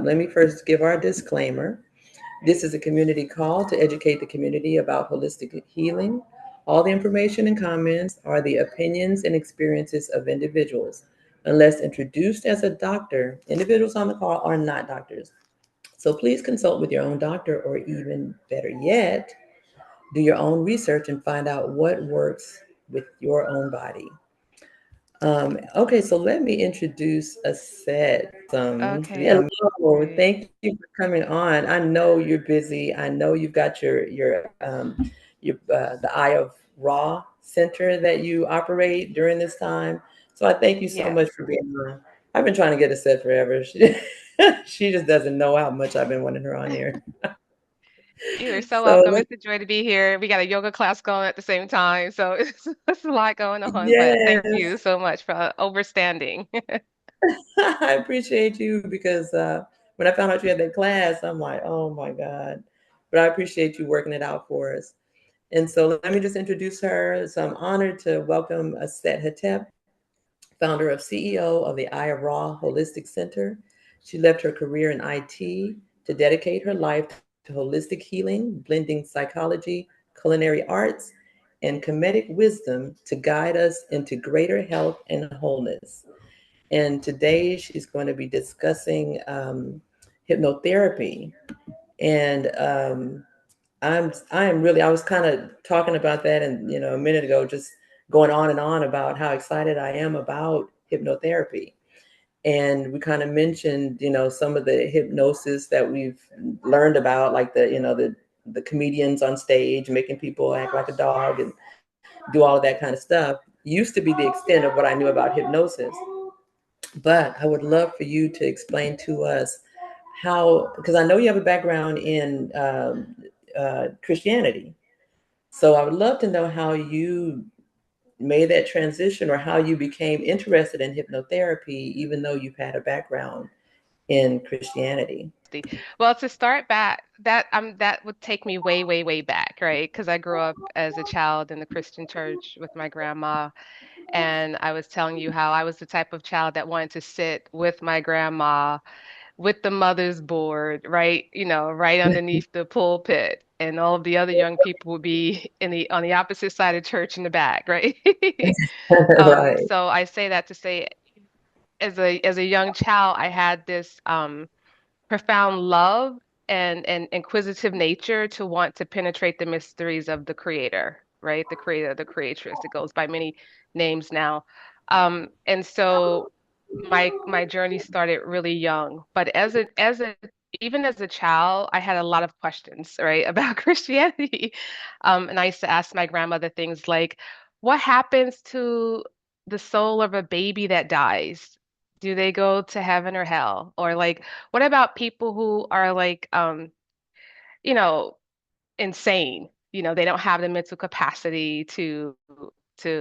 let me first give our disclaimer. This is a community call to educate the community about holistic healing. All the information and comments are the opinions and experiences of individuals. Unless introduced as a doctor, individuals on the call are not doctors. So please consult with your own doctor, or even better yet, do your own research and find out what works with your own body. Okay, so let me introduce Aset. Okay. Hello, Great. thank you for coming on. I know you're busy. I know you've got your the Eye of Raw Center that you operate during this time. So I thank you so Yes. much for being on. I've been trying to get Aset forever. She, she just doesn't know how much I've been wanting her on here. You are so So welcome. It's a joy to be here. We got a yoga class going at the same time, so it's a lot going on. But thank you yes, so much for overstanding. I appreciate you because when I found out you had that class, I'm like, oh my God. But I appreciate you working it out for us. And so let me just introduce her. So I'm honored to welcome Aset Hetep, founder of CEO of the Eye of Raw Holistic Center. She left her career in IT to dedicate her life to holistic healing, blending psychology, culinary arts, and Kemetic wisdom to guide us into greater health and wholeness. And today she's going to be discussing hypnotherapy. And I am really, I was kind of talking about that, and a minute ago, just going on and on about how excited I am about hypnotherapy. And we kind of mentioned, some of the hypnosis that we've learned about, like the comedians on stage making people act like a dog and do all of that kind of stuff. Used to be the extent of what I knew about hypnosis. But I would love for you to explain to us how, because I know you have a background in Christianity. So I would love to know how you made that transition, or how you became interested in hypnotherapy, even though you've had a background in Christianity. Well, to start back, that would take me way, way, way back, right? Because I grew up as a child in the Christian church with my grandma, and I was telling you how I was the type of child that wanted to sit with my grandma with the mother's board, right, right underneath the pulpit, and all of the other young people would be in the on the opposite side of church in the back, right? Right. So I say that to say, as a young child, I had this profound love and inquisitive nature to want to penetrate the mysteries of the creator, right? The creator, the creatress. It goes by many names now. And so my journey started really young, but as a even as a child, I had a lot of questions, right, about Christianity. And I used to ask my grandmother things like, what happens to the soul of a baby that dies? Do they go to heaven or hell? Or like, what about people who are like, you know, insane? They don't have the mental capacity to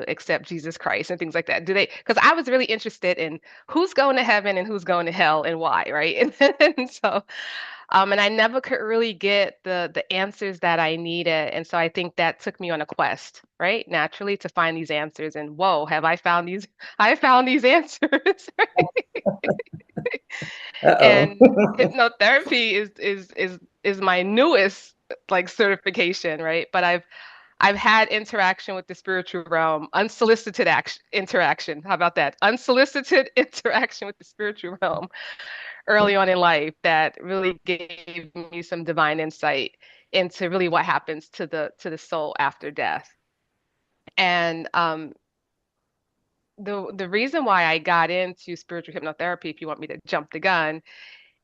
accept Jesus Christ and things like that. Do they? Because I was really interested in who's going to heaven and who's going to hell and why, right? And so, and I never could really get the answers that I needed. And so I think that took me on a quest, right? Naturally to find these answers. And whoa, have I found these? I found these answers. Uh And oh. hypnotherapy is my newest like certification, right? But I've had interaction with the spiritual realm, unsolicited interaction. How about that? Unsolicited interaction with the spiritual realm early on in life that really gave me some divine insight into really what happens to the soul after death. And the reason why I got into spiritual hypnotherapy, if you want me to jump the gun,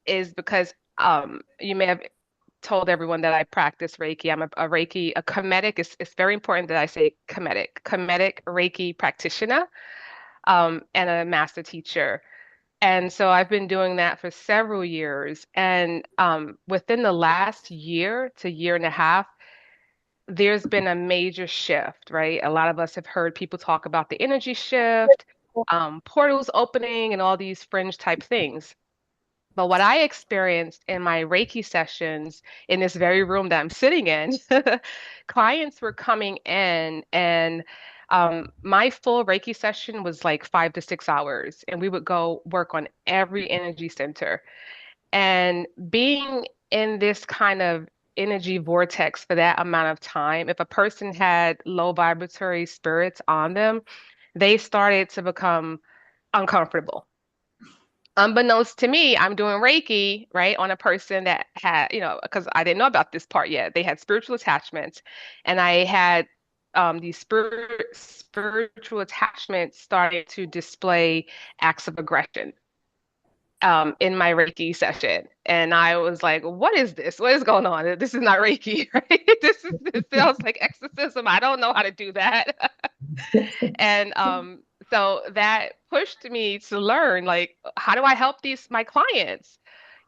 is because you may have told everyone that I practice Reiki. I'm a Reiki, a Kemetic. It's very important that I say Kemetic Reiki practitioner, and a master teacher. And so I've been doing that for several years. And within the last year to year and a half, there's been a major shift, right? A lot of us have heard people talk about the energy shift, portals opening, and all these fringe type things. But what I experienced in my Reiki sessions in this very room that I'm sitting in, clients were coming in, and my full Reiki session was like 5 to 6 hours, and we would go work on every energy center. And being in this kind of energy vortex for that amount of time, if a person had low vibratory spirits on them, they started to become uncomfortable. Unbeknownst to me, I'm doing Reiki, right, on a person that had, because I didn't know about this part yet. They had spiritual attachments, and I had these spiritual attachments started to display acts of aggression in my Reiki session. And I was like, what is this? What is going on? This is not Reiki, right? This feels like exorcism. I don't know how to do that. And so that pushed me to learn, like, how do I help these my clients?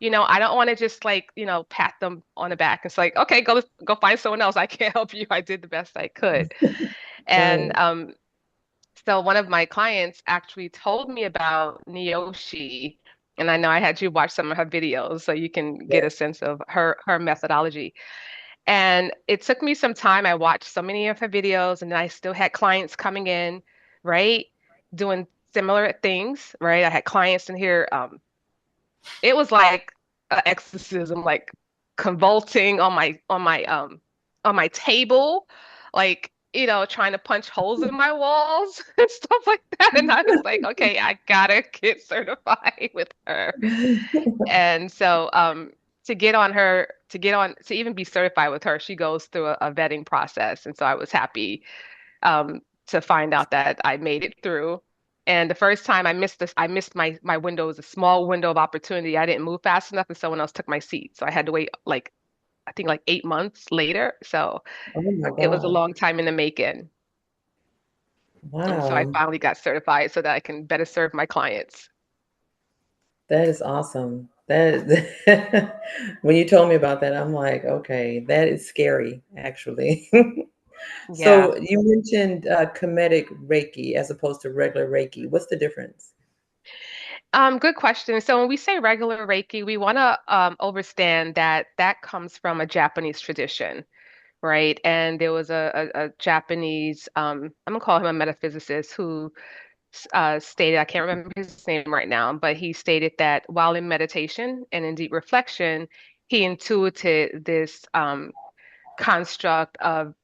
I don't want to just like, pat them on the back. It's like, okay, go find someone else. I can't help you. I did the best I could. And Right. so one of my clients actually told me about Niyoshi, and I know I had you watch some of her videos so you can get a Yes. sense of her methodology. And it took me some time. I watched so many of her videos, and I still had clients coming in, right, doing similar things, right? I had clients in here. It was like an exorcism, like convulsing on my table, like trying to punch holes in my walls and stuff like that. And I was like, okay, I gotta get certified with her. And so to even be certified with her, she goes through a vetting process. And so I was happy to find out that I made it through. And the first time I missed my window. It was a small window of opportunity. I didn't move fast enough, and someone else took my seat. So I had to wait like I think like 8 months later. So Oh my it was a God. long time in the making. And so I Wow. finally got certified so that I can better serve my clients. That is awesome. When you told me about that, I'm like, okay, that is scary, actually. Yeah. So you mentioned Kemetic Reiki as opposed to regular Reiki. What's the difference? Good question. So when we say regular Reiki, we want to understand that that comes from a Japanese tradition, right? And there was a Japanese, I'm gonna call him a metaphysicist who stated, I can't remember his name right now, but he stated that while in meditation and in deep reflection, he intuited this construct of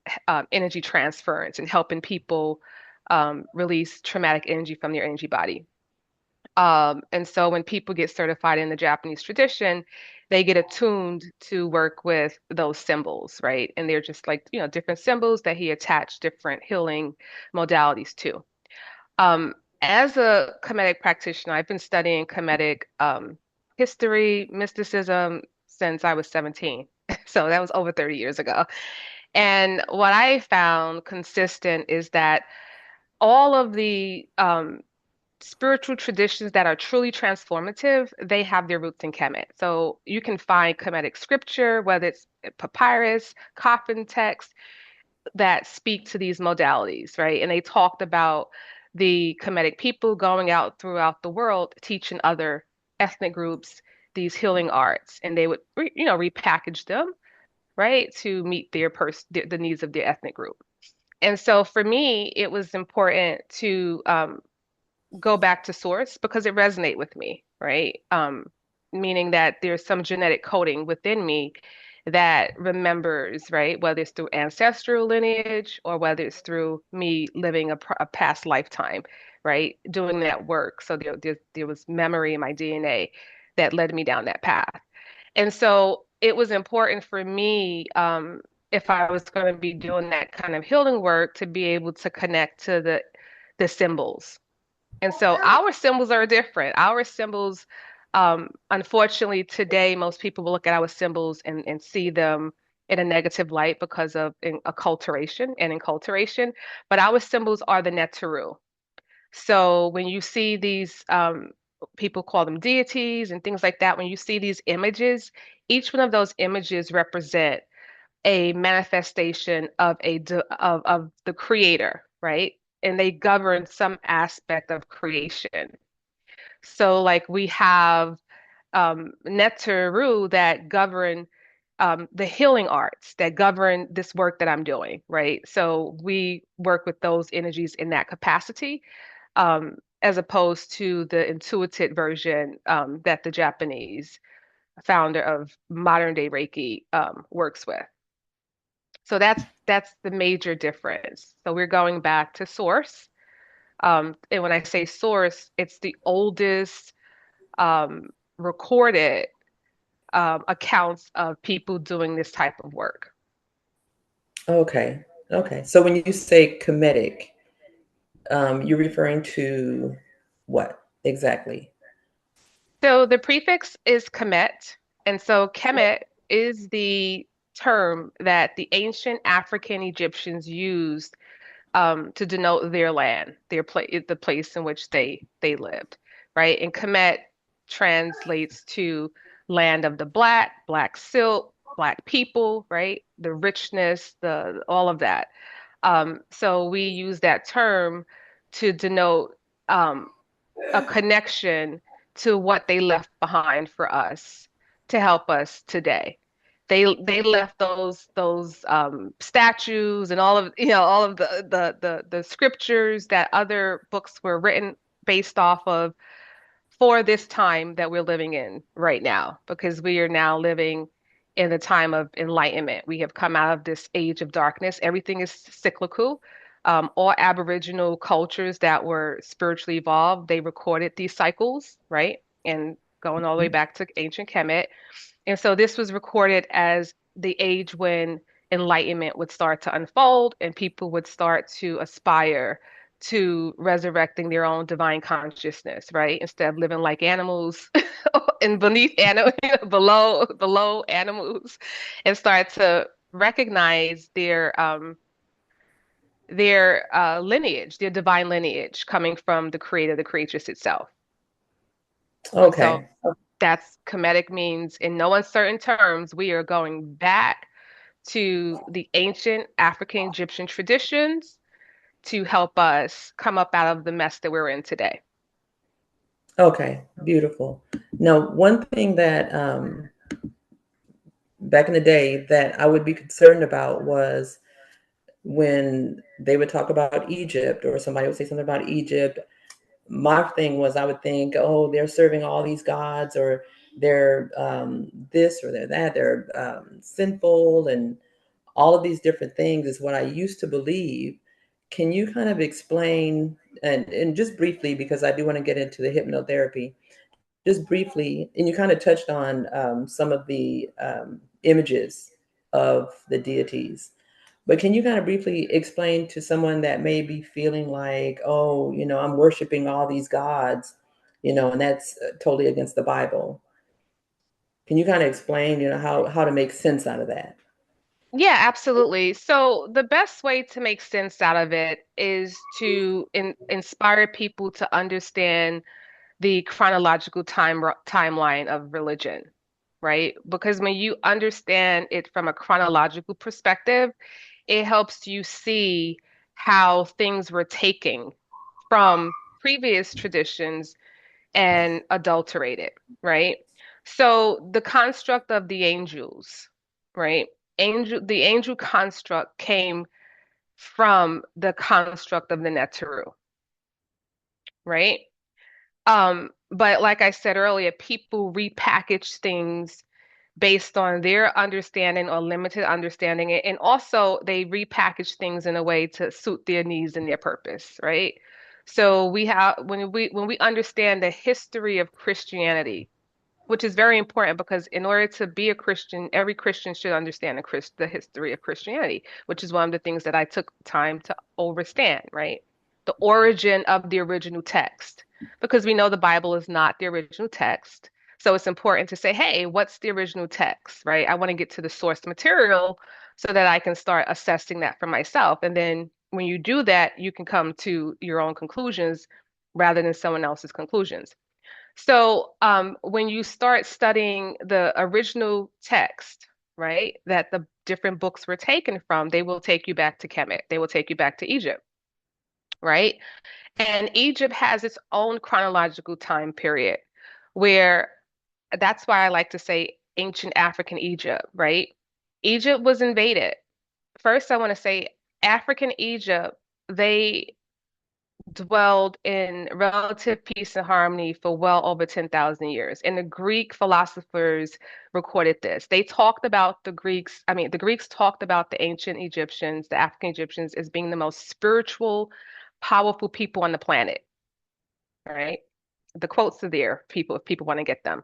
energy transference and helping people release traumatic energy from their energy body. And so when people get certified in the Japanese tradition, they get attuned to work with those symbols, right? And they're just like, different symbols that he attached different healing modalities to. Um, as a Kemetic practitioner, I've been studying Kemetic history, mysticism since I was 17. So that was over 30 years ago. And what I found consistent is that all of the spiritual traditions that are truly transformative, they have their roots in Kemet. So you can find Kemetic scripture, whether it's papyrus, coffin text, that speak to these modalities, right? And they talked about the Kemetic people going out throughout the world teaching other ethnic groups these healing arts, and they would, repackage them, right, to meet the needs of their ethnic group. And so for me, it was important to go back to source because it resonated with me, right? Meaning that there's some genetic coding within me that remembers, right? Whether it's through ancestral lineage or whether it's through me living a past lifetime, right? Doing that work. So there was memory in my DNA that led me down that path. And so it was important for me, if I was going to be doing that kind of healing work, to be able to connect to the symbols, and so our symbols are different. Our symbols, unfortunately, today, most people will look at our symbols and see them in a negative light because of acculturation and inculturation. But our symbols are the Neteru. So when you see these, people call them deities and things like that, when you see these images, each one of those images represent a manifestation of of the creator, right? And they govern some aspect of creation. So like we have Neteru that govern the healing arts that govern this work that I'm doing, right? So we work with those energies in that capacity, as opposed to the intuitive version that the Japanese founder of modern day Reiki, works with. So that's the major difference. So we're going back to source. And when I say source, it's the oldest um, recorded accounts of people doing this type of work. Okay. Okay. So when you say Kemetic, you're referring to what exactly? So the prefix is Kemet, and so Kemet is the term that the ancient African Egyptians used to denote their land, their place, the place in which they lived, right? And Kemet translates to land of the black, black silk, black people, right? The richness, the all of that. So we use that term to denote um, a connection to what they left behind for us to help us today. They left those statues and all of all of the scriptures that other books were written based off of for this time that we're living in right now, because we are now living in the time of enlightenment. We have come out of this age of darkness. Everything is cyclical. All Aboriginal cultures that were spiritually evolved, they recorded these cycles, right? And going all the way back to ancient Kemet. And so this was recorded as the age when enlightenment would start to unfold and people would start to aspire to resurrecting their own divine consciousness, right? Instead of living like animals and beneath animal, below animals, and start to recognize their lineage, their divine lineage coming from the creator, the creatress itself. And so Okay. that's Kemetic means, in no uncertain terms, we are going back to the ancient African Egyptian traditions to help us come up out of the mess that we're in today. Okay. Beautiful. Now, one thing that back in the day that I would be concerned about was when they would talk about Egypt or somebody would say something about Egypt. My thing was I would think, oh, they're serving all these gods, or they're this or they're that, they're sinful, and all of these different things is what I used to believe. Can you kind of explain, and just briefly, because I do want to get into the hypnotherapy, just briefly, and you kind of touched on some of the images of the deities. But can you kind of briefly explain to someone that may be feeling like, oh, I'm worshiping all these gods, and that's totally against the Bible. Can you kind of explain, how to make sense out of that? Yeah, absolutely. So the best way to make sense out of it is to inspire people to understand the chronological timeline of religion, right? Because when you understand it from a chronological perspective, it helps you see how things were taken from previous traditions and adulterated, right? So the construct of the angels, right? The angel construct came from the construct of the Neteru, right? But like I said earlier, people repackage things based on their understanding or limited understanding, and also they repackage things in a way to suit their needs and their purpose, right? So we have when we understand the history of Christianity, which is very important because in order to be a Christian, every Christian should understand the history of Christianity, which is one of the things that I took time to understand, right? The origin of the original text, because we know the Bible is not the original text. So it's important to say, hey, what's the original text, right? I want to get to the source material so that I can start assessing that for myself. And then when you do that, you can come to your own conclusions rather than someone else's conclusions. So, when you start studying the original text, right, that the different books were taken from, they will take you back to Kemet. They will take you back to Egypt, right? And Egypt has its own chronological time period where that's why I like to say ancient African Egypt, right? Egypt was invaded. First, I want to say African Egypt, they dwelled in relative peace and harmony for well over 10,000 years. And the Greek philosophers recorded this. They talked about the Greeks talked about the ancient Egyptians, the African Egyptians, as being the most spiritual, powerful people on the planet, right? The quotes are there, people, if people want to get them.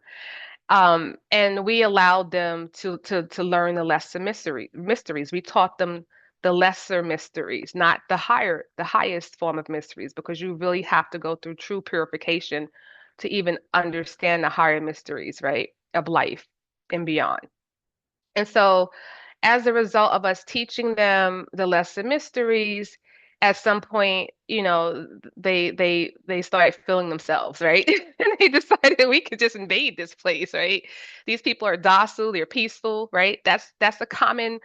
And we allowed them to learn the lesser mysteries. We taught them the lesser mysteries, not the highest form of mysteries, because you really have to go through true purification to even understand the higher mysteries, right, of life and beyond. And so, as a result of us teaching them the lesser mysteries, at some point, they started feeling themselves, right? And they decided we could just invade this place, right? These people are docile, they're peaceful, right? That's a common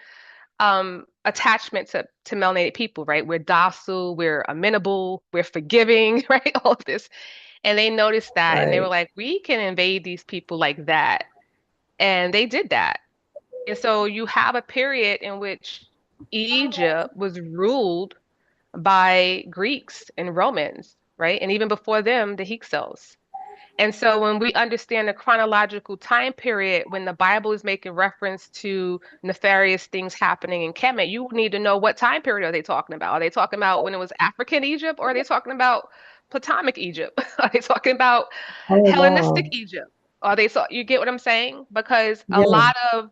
attachment to melanated people, right? We're docile, we're amenable, we're forgiving, right? All of this. And they noticed that and they were Right. like, we can invade these people like that. And they did that. And so you have a period in which Egypt was ruled by Greeks and Romans, right? And even before them, the Hyksos. And so when we understand the chronological time period, when the Bible is making reference to nefarious things happening in Kemet, you need to know what time period are they talking about? Are they talking about when it was African Egypt, or are they talking about Platonic Egypt? Are they talking about Oh, Hellenistic wow. Egypt? Are they so you get what I'm saying? Because a Yeah. lot of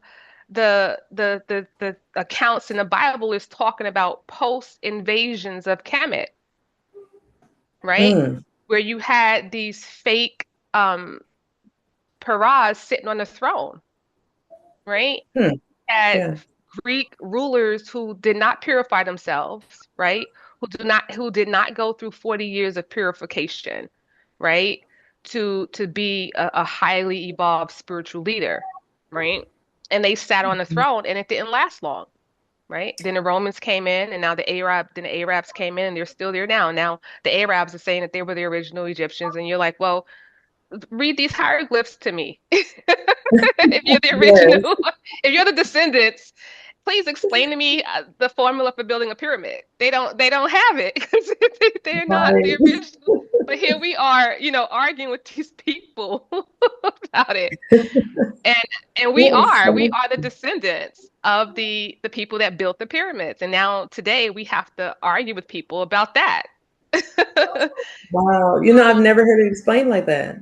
the accounts in the Bible is talking about post invasions of Kemet, right? Mm. Where you had these fake um Paras sitting on the throne, right? Hmm. Had Yeah. Greek rulers who did not purify themselves, right? Who did not go through 40 years of purification, right? To be a highly evolved spiritual leader, right? And they sat on the throne and it didn't last long, right? Then the Romans came in and now the Arabs came in and they're still there now. Now the Arabs are saying that they were the original Egyptians and you're like, well, read these hieroglyphs to me. If you're the original, Yes. if you're the descendants, please explain to me the formula for building a pyramid. They don't have it because they're not the Right. original. But here we are, arguing with these people about it. And and we That is are we so. are the descendants of the people that built the pyramids. And now today we have to argue with people about that. Wow. I've So never heard it explained like that.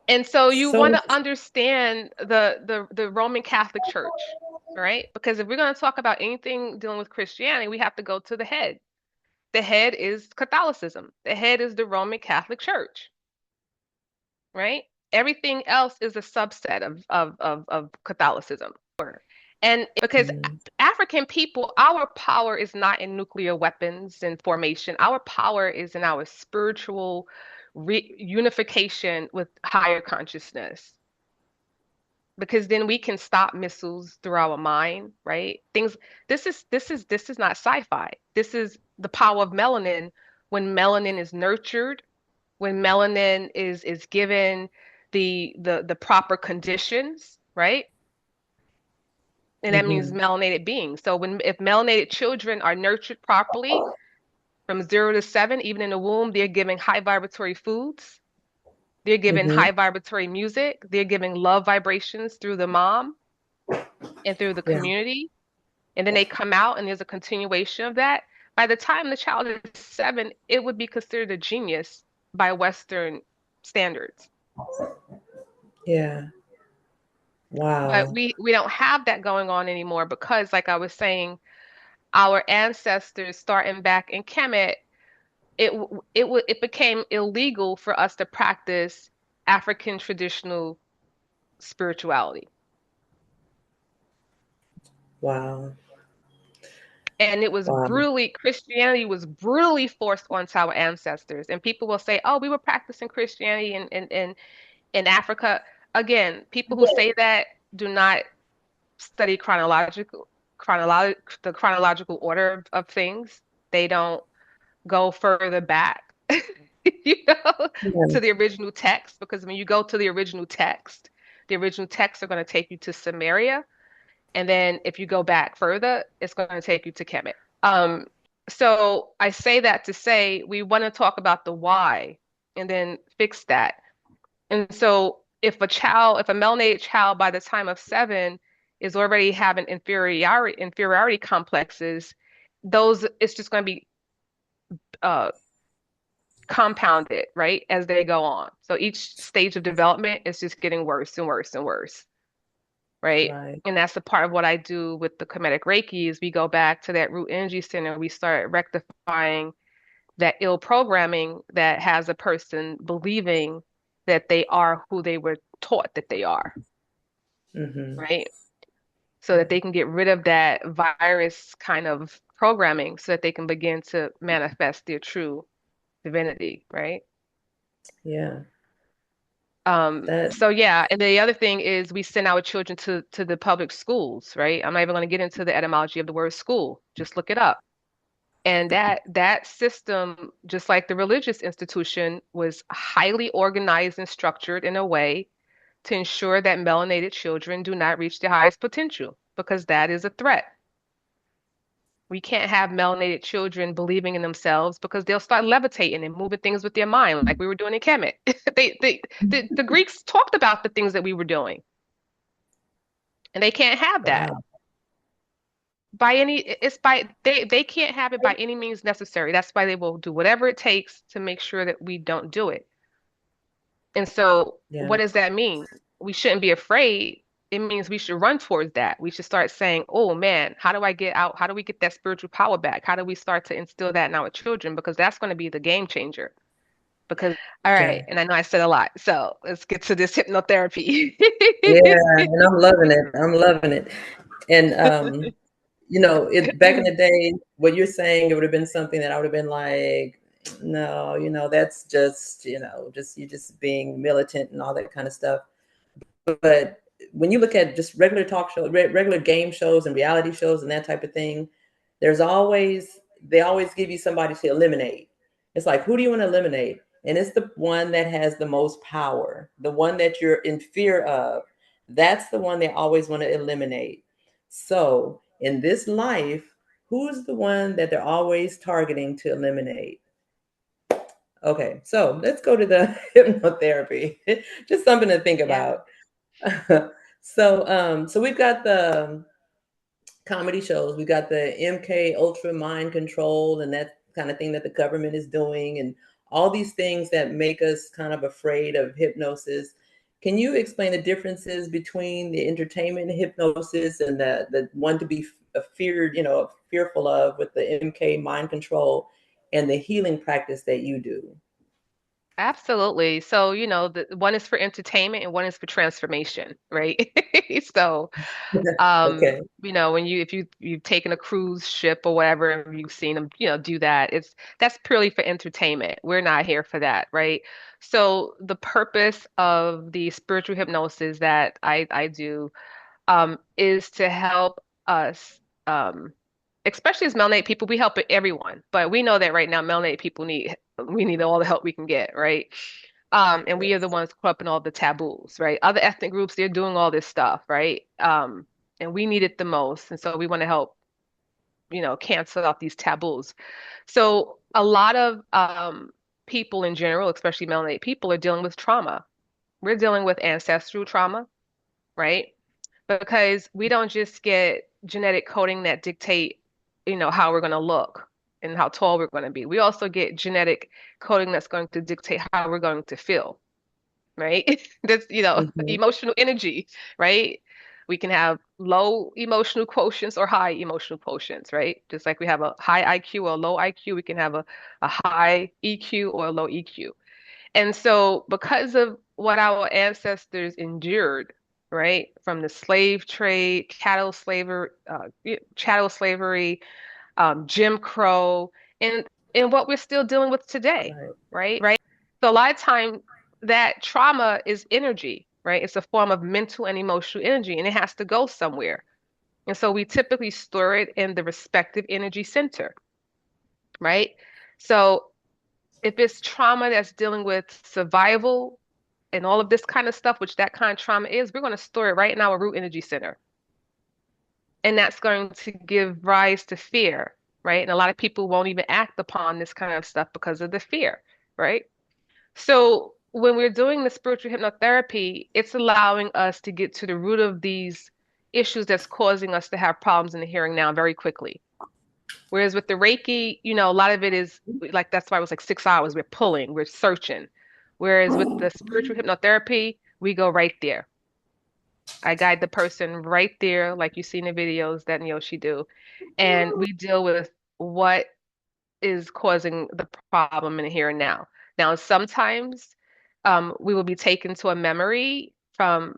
And so you So want to understand the Roman Catholic Church, right? Because if we're going to talk about anything dealing with Christianity, we have to go to the head. The head is Catholicism. The head is the Roman Catholic Church, right? Everything else is a subset of Catholicism. And because mm, African people, our power is not in nuclear weapons and formation. Our power is in our spiritual unification with higher consciousness, because then we can stop missiles through our mind, right? Things this is not sci-fi. This is the power of melanin when melanin is nurtured, when melanin is given the proper conditions, right? And that means hmm melanated beings. So if melanated children are nurtured properly from 0 to 7, even in the womb, they're giving high vibratory foods. They're giving hmm high vibratory music. They're giving love vibrations through the mom and through the Yeah. community, and then they come out and there's a continuation of that. By the time the child is 7, it would be considered a genius by Western standards. Yeah. But Wow. we don't have that going on anymore because, like I was saying, our ancestors starting back in Kemet, it became illegal for us to practice African traditional spirituality. Wow. And Wow. Christianity was brutally forced onto our ancestors. And people will say, oh, we were practicing Christianity in Africa. Again, people who say that do not study the chronological order of things. They don't go further back, you know, Yeah. to the original text, because when you go to the original texts are going to take you to Samaria. And then if you go back further, it's going to take you to Kemet. Um, So I say that to say we want to talk about the why and then fix that. And so if a melanated child by the time of 7 is already having inferiority complexes, those it's just going to be uh, compounded, right, as they go on. So each stage of development is just getting worse and worse and worse, right? Right. And that's the part of what I do with the Kemetic Reiki is we go back to that root energy center. We start rectifying that ill programming that has a person believing that they are who they were taught that they are, Mm-hmm. right? So that they can get rid of that virus kind of programming so that they can begin to manifest their true divinity, right? Yeah. That. So yeah, and the other thing is we send our children to the public schools, right? I'm not even going to get into the etymology of the word school. Just look it up. And that system, just like the religious institution, was highly organized and structured in a way to ensure that melanated children do not reach their highest potential, because that is a threat. We can't have melanated children believing in themselves because they'll start levitating and moving things with their mind, like we were doing in Kemet. The Greeks talked about the things that we were doing, and they can't have that Wow. by any. It's by they can't have it by any means necessary. That's why they will do whatever it takes to make sure that we don't do it. And so, Yeah. what does that mean? We shouldn't be afraid. It means we should run towards that. We should start saying, "Oh man, how do I get out? How do we get that spiritual power back? How do we start to instill that in our children? Because that's going to be the game changer." Because, all Yeah. right, and I know I said a lot, so let's get to this hypnotherapy. Yeah. And I'm loving it. I'm loving it. And it back in the day, what you're saying, it would have been something that I would have been like, no, that's just, just you just being militant and all that kind of stuff. But when you look at just regular talk shows, regular game shows and reality shows and that type of thing, they always give you somebody to eliminate. It's like, who do you want to eliminate? And it's the one that has the most power, the one that you're in fear of. That's the one they always want to eliminate. So in this life, who's the one that they're always targeting to eliminate? Okay, so let's go to the hypnotherapy. Just something to think Yeah, about. So we've got the comedy shows. We got the MK Ultra mind control and that kind of thing that the government is doing, and all these things that make us kind of afraid of hypnosis. Can you explain the differences between the entertainment hypnosis and the one to be feared, fearful of with the MK mind control and the healing practice that you do? absolutely. So, the one is for entertainment and one is for transformation, right? So, Okay. when if you've taken a cruise ship or whatever, and you've seen them, do that. That's purely for entertainment. We're not here for that, right? So the purpose of the spiritual hypnosis that I do is to help us, especially as melanated people. We help everyone, but we know that right now melanated people we need all the help we can get, right? And we are the Yes. ones caught up in all the taboos, right? Other ethnic groups, they're doing all this stuff, right? And we need it the most. And so we want to help, cancel out these taboos. So a lot of people in general, especially melanated people, are dealing with trauma. We're dealing with ancestral trauma, right? Because we don't just get genetic coding that dictate, how we're going to look and how tall we're going to be. We also get genetic coding that's going to dictate how we're going to feel, right? That's, Hmm. emotional energy, right? We can have low emotional quotients or high emotional quotients, right? Just like we have a high IQ or a low IQ, we can have a high EQ or a low EQ. And so, because of what our ancestors endured, right, from the slave trade, chattel slavery, Jim Crow, and what we're still dealing with today, Right. right? So a lot of time that trauma is energy, right? It's a form of mental and emotional energy, and it has to go somewhere. And so we typically store it in the respective energy center, right? So if it's trauma that's dealing with survival and all of this kind of stuff, which that kind of trauma is, we're going to store it right in our root energy center. And that's going to give rise to fear. right? And a lot of people won't even act upon this kind of stuff because of the fear, right? So when we're doing the spiritual hypnotherapy, it's allowing us to get to the root of these issues that's causing us to have problems in the hearing now very quickly. Whereas with the Reiki, a lot of it is like that's why it was like 6 hours. We're pulling, we're searching. Whereas with the spiritual hypnotherapy, we go right there. I guide the person right there, like you see in the videos that Yoshi do, and we deal with what is causing the problem in the here and now. Now, sometimes we will be taken to a memory from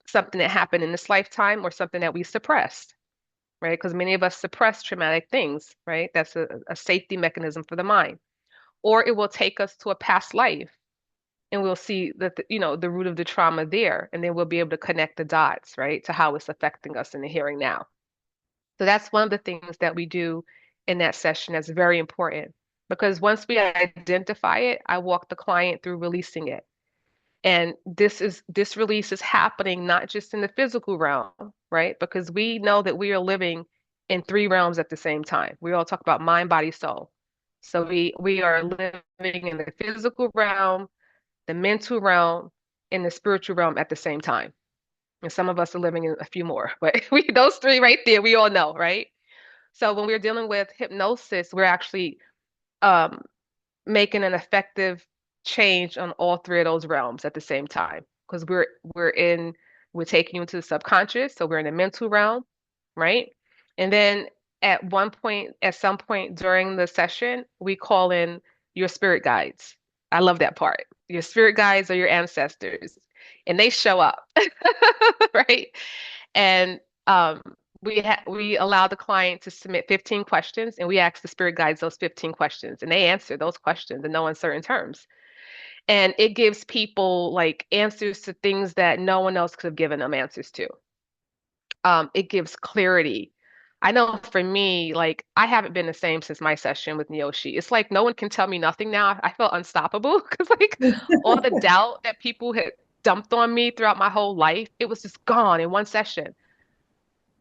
something that happened in this lifetime or something that we suppressed, right? Because many of us suppress traumatic things, right? That's a safety mechanism for the mind. Or it will take us to a past life and we'll see that the root of the trauma there, and then we'll be able to connect the dots, right, to how it's affecting us in the hearing now. So that's one of the things that we do in that session that's very important because once we identify it, I walk the client through releasing it. And this release is happening not just in the physical realm, right? Because we know that we are living in three realms at the same time. We all talk about mind, body, soul. So we are living in the physical realm, the mental realm, and the spiritual realm at the same time. And some of us are living in a few more, but those three right there, we all know, right? So when we're dealing with hypnosis, we're actually um, making an effective change on all three of those realms at the same time because we're taking you into the subconscious, so we're in the mental realm, right? And then at some point during the session, we call in your spirit guides. I love that part. Your spirit guides are your ancestors, and they show up, right? And um, we allow the client to submit 15 questions, and we ask the spirit guides those 15 questions, and they answer those questions in no uncertain terms. And it gives people like answers to things that no one else could have given them answers to. It gives clarity. I know for me, like I haven't been the same since my session with Niyoshi. It's like no one can tell me nothing now. I felt unstoppable because like all the doubt that people had dumped on me throughout my whole life, it was just gone in one session,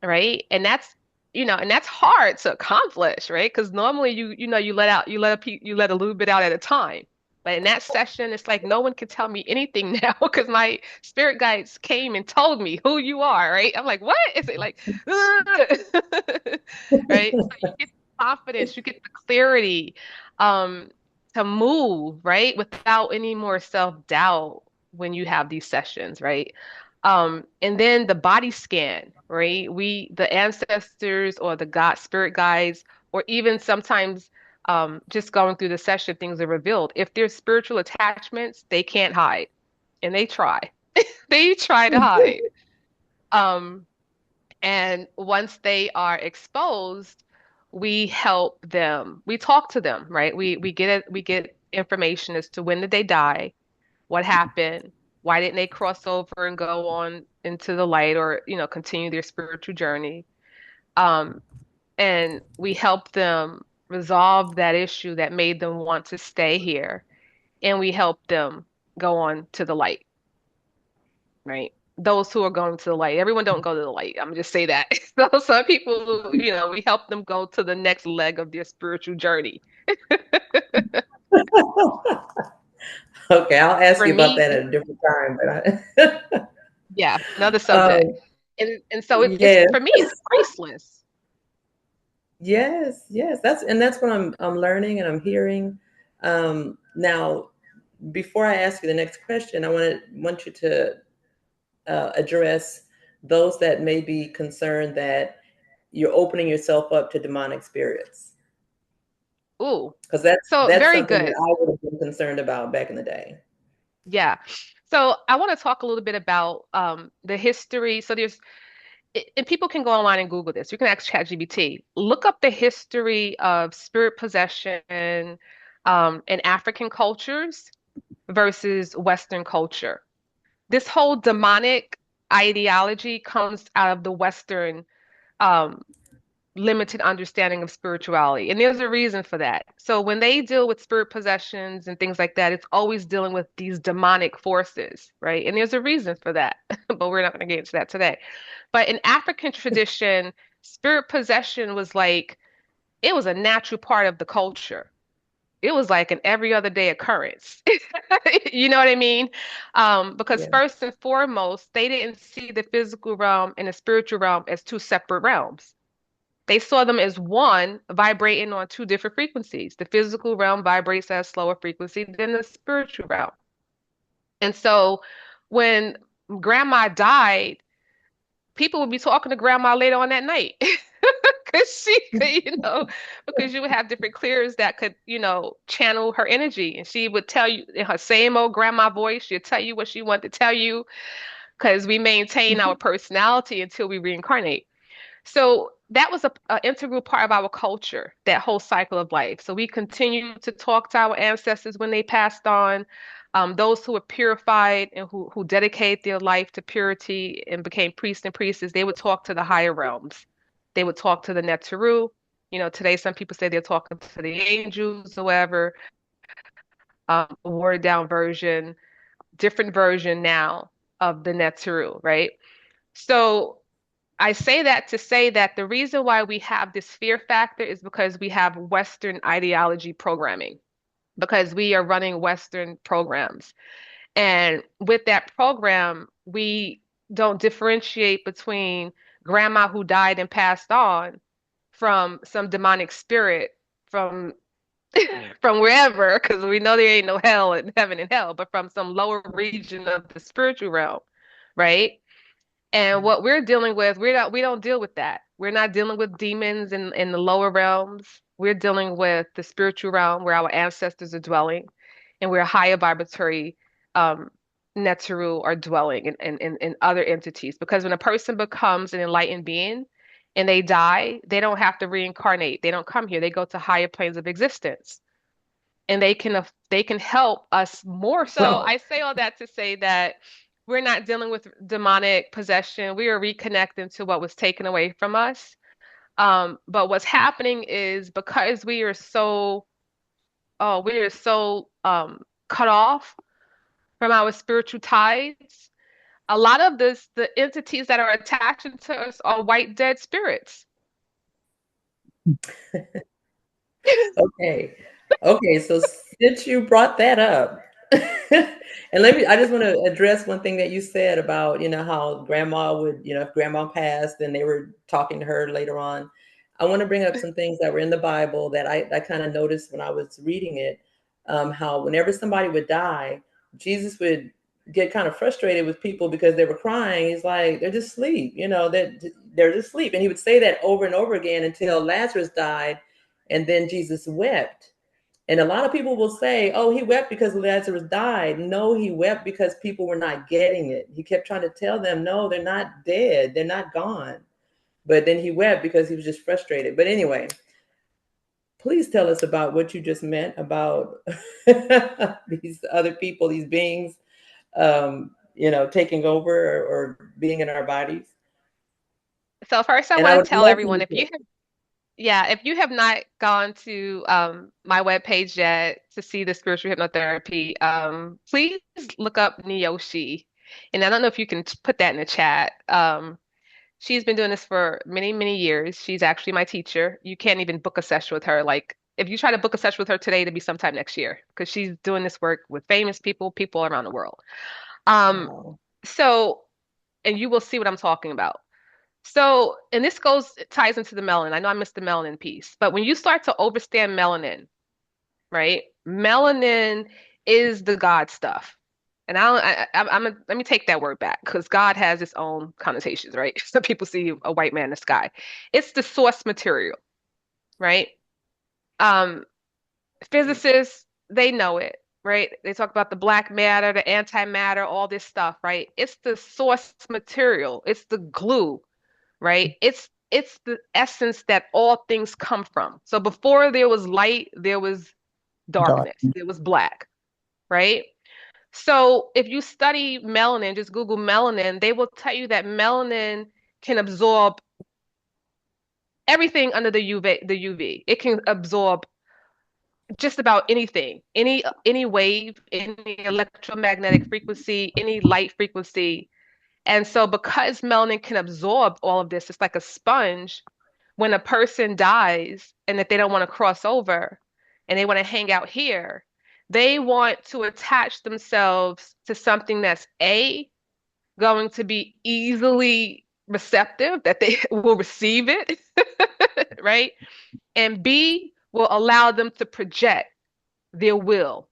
right? And that's hard to accomplish, right? Because normally you let a little bit out at a time. But in that session, it's like no one can tell me anything now because my spirit guides came and told me who you are, right? I'm like, what? Is it like, right? So you get the confidence, you get the clarity, um, to move, right? Without any more self-doubt when you have these sessions, right? And then the body scan, right? The ancestors or the God spirit guides, or even sometimes just going through the session, things are revealed. If there's spiritual attachments, they can't hide, and they try. They try to hide. Um, and once they are exposed, we help them. We talk to them, right? We get information as to when did they die, what happened, why didn't they cross over and go on into the light or, continue their spiritual journey. Um, and we help them resolve that issue that made them want to stay here. And we help them go on to the light, right? Those who are going to the light. Everyone don't go to the light. I'm gonna just say that. So some people, we help them go to the next leg of their spiritual journey. Okay, I'll ask For you about me, that at a different time. But yeah, another um, subject. And so it's yeah, for me, it's priceless. yes, yes. That's what I'm learning and I'm hearing. Now, before I ask you the next question, want you to address those that may be concerned that you're opening yourself up to demonic spirits, Ooh. because that's So that's very something that good. I would have been concerned about back in the day. Yeah. So I want to talk a little bit about the history. So and people can go online and Google this. You can ask ChatGPT. Look up the history of spirit possession in African cultures versus Western culture. This whole demonic ideology comes out of the Western um, limited understanding of spirituality. And there's a reason for that. So when they deal with spirit possessions and things like that, it's always dealing with these demonic forces, right? And there's a reason for that, but we're not going to get into that today. But in African tradition, spirit possession was like It was a natural part of the culture. It was like an every other day occurrence. You know what I mean? Because Yeah. first and foremost, they didn't see the physical realm and the spiritual realm as two separate realms. They saw them as one vibrating on two different frequencies. The physical realm vibrates at a slower frequency than the spiritual realm. And so when grandma died, people would be talking to grandma later on that night. Because she could, because you would have different clears that could, channel her energy. And she would tell you in her same old grandma voice, she'd tell you what she wanted to tell you because we maintain our personality until we reincarnate. So that was a integral part of our culture, that whole cycle of life. So we continue to talk to our ancestors when they passed on. Those who were purified and who dedicated their life to purity and became priests and priestesses, they would talk to the higher realms. They would talk to the Netteru. Today some people say they're talking to the angels or whatever. A watered down version, different version now of the Netteru, right? So I say that to say that the reason why we have this fear factor is because we have Western ideology programming, because we are running Western programs. And with that program, we don't differentiate between grandma who died and passed on from some demonic spirit from from wherever, because we know there ain't no hell and heaven and hell, but from some lower region of the spiritual realm, right? And what we're dealing with, we don't deal with that. We're not dealing with demons in the lower realms. We're dealing with the spiritual realm where our ancestors are dwelling, and where higher vibratory um Netzeru are dwelling in other entities. Because when a person becomes an enlightened being and they die, they don't have to reincarnate. They don't come here. They go to higher planes of existence. And they can help us more. So I say all that to say that we're not dealing with demonic possession. We are reconnecting to what was taken away from us. But what's happening is because we are so cut off from our spiritual ties. A lot of the entities that are attaching to us are white dead spirits. Okay. Okay. So since you brought that up, and I just want to address one thing that you said about, how grandma would, if grandma passed, then they were talking to her later on. I want to bring up some things that were in the Bible that I kind of noticed when I was reading it. How whenever somebody would die, Jesus would get kind of frustrated with people because they were crying. He's like, they're just asleep, they're just asleep. And he would say that over and over again until Lazarus died. And then Jesus wept. And a lot of people will say, oh, he wept because Lazarus died. No, he wept because people were not getting it. He kept trying to tell them, no, they're not dead. They're not gone. But then he wept because he was just frustrated. But anyway, please tell us about what you just meant about these other people, these beings, taking over or being in our bodies. So first I And I want would to tell love for everyone, you if to. you yeah, if you have not gone to my webpage yet to see the spiritual hypnotherapy, please look up Niyoshi. And I don't know if you can put that in the chat. She's been doing this for many, many years. She's actually my teacher. You can't even book a session with her. Like, if you try to book a session with her today, it'll be sometime next year because she's doing this work with famous people, people around the world. Um, Wow. so, and you will see what I'm talking about. So, and this ties into the melanin. I know I missed the melanin piece, but when you start to overstand melanin, right? Melanin is the God stuff. And let me take that word back because God has its own connotations, right? Some people see a white man in the sky. It's the source material, right? Um, Physicists, they know it, right? They talk about the black matter, the antimatter, all this stuff, right? It's the source material. It's the glue, right? It's the essence that all things come from. So before there was light, there was Dark. darkness, there was black, right? So if you study melanin, just Google melanin, they will tell you that melanin can absorb everything under the UV. It can absorb just about anything, any wave, any electromagnetic frequency, any light frequency. And so because melanin can absorb all of this, it's like a sponge. when a person dies and that they don't want to cross over and they want to hang out here, they want to attach themselves to something that's A, going to be easily receptive, that they will receive it, right? And B, will allow them to project their will,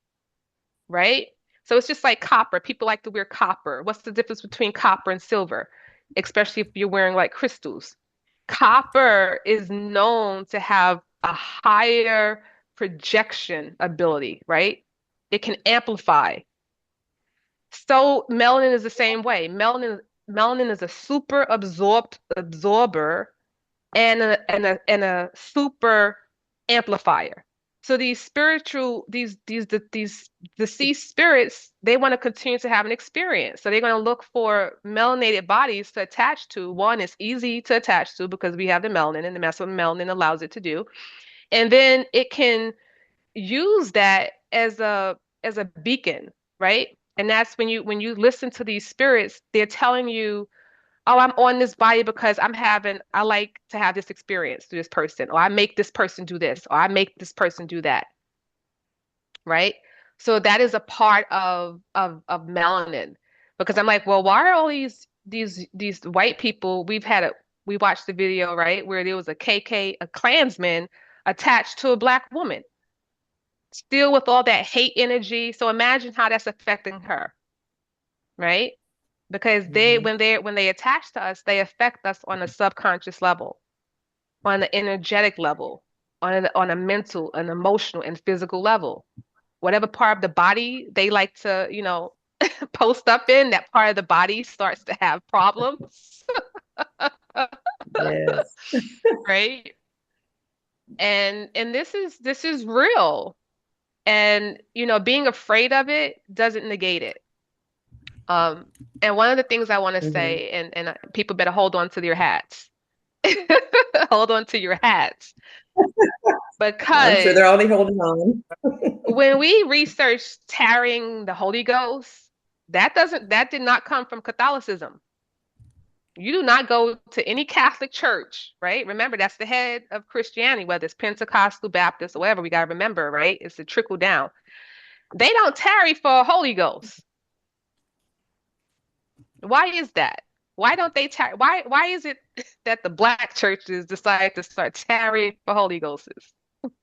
right? So it's just like copper. People like to wear copper. What's the difference between copper and silver? Especially if you're wearing like crystals. Copper is known to have a higher projection ability, right? It can amplify. So melanin is the same way. Melanin is a super absorber and a super amplifier. So these spiritual these deceased spirits, they want to continue to have an experience. So they're going to look for melanated bodies to attach to. One is easy to attach to because we have the melanin, and that's what melanin allows it to do. And then it can use that as a beacon, right? And that's when you listen to these spirits, they're telling you, oh, I'm on this body because I like to have this experience through this person, or I make this person do this, or I make this person do that, right? So that is a part of melanin. Because I'm like, well, why are all these white people, we watched the video, right, where there was a KK, a Klansman attached to a black woman, still with all that hate energy. So imagine how that's affecting her, right? Because they Hmm. when they attach to us, they affect us on a subconscious level, on an energetic level, on a mental, an emotional, and physical level. Whatever part of the body they like to, post up in, that part of the body starts to have problems, Yes. right? And this is real. And being afraid of it doesn't negate it. Um, and one of the things I want to Hmm. say, and people better hold on to their hats. Hold on to your hats. I'm sure Because they're already holding on. when we research tarrying the Holy Ghost, that did not come from Catholicism. You do not go to any Catholic church, right? Remember, that's the head of Christianity, whether it's Pentecostal, Baptist, or whatever, we gotta remember, right? It's a trickle down. They don't tarry for a Holy Ghost. Why is that? Why don't they tarry? Why is it that the black churches decide to start tarrying for Holy Ghosts?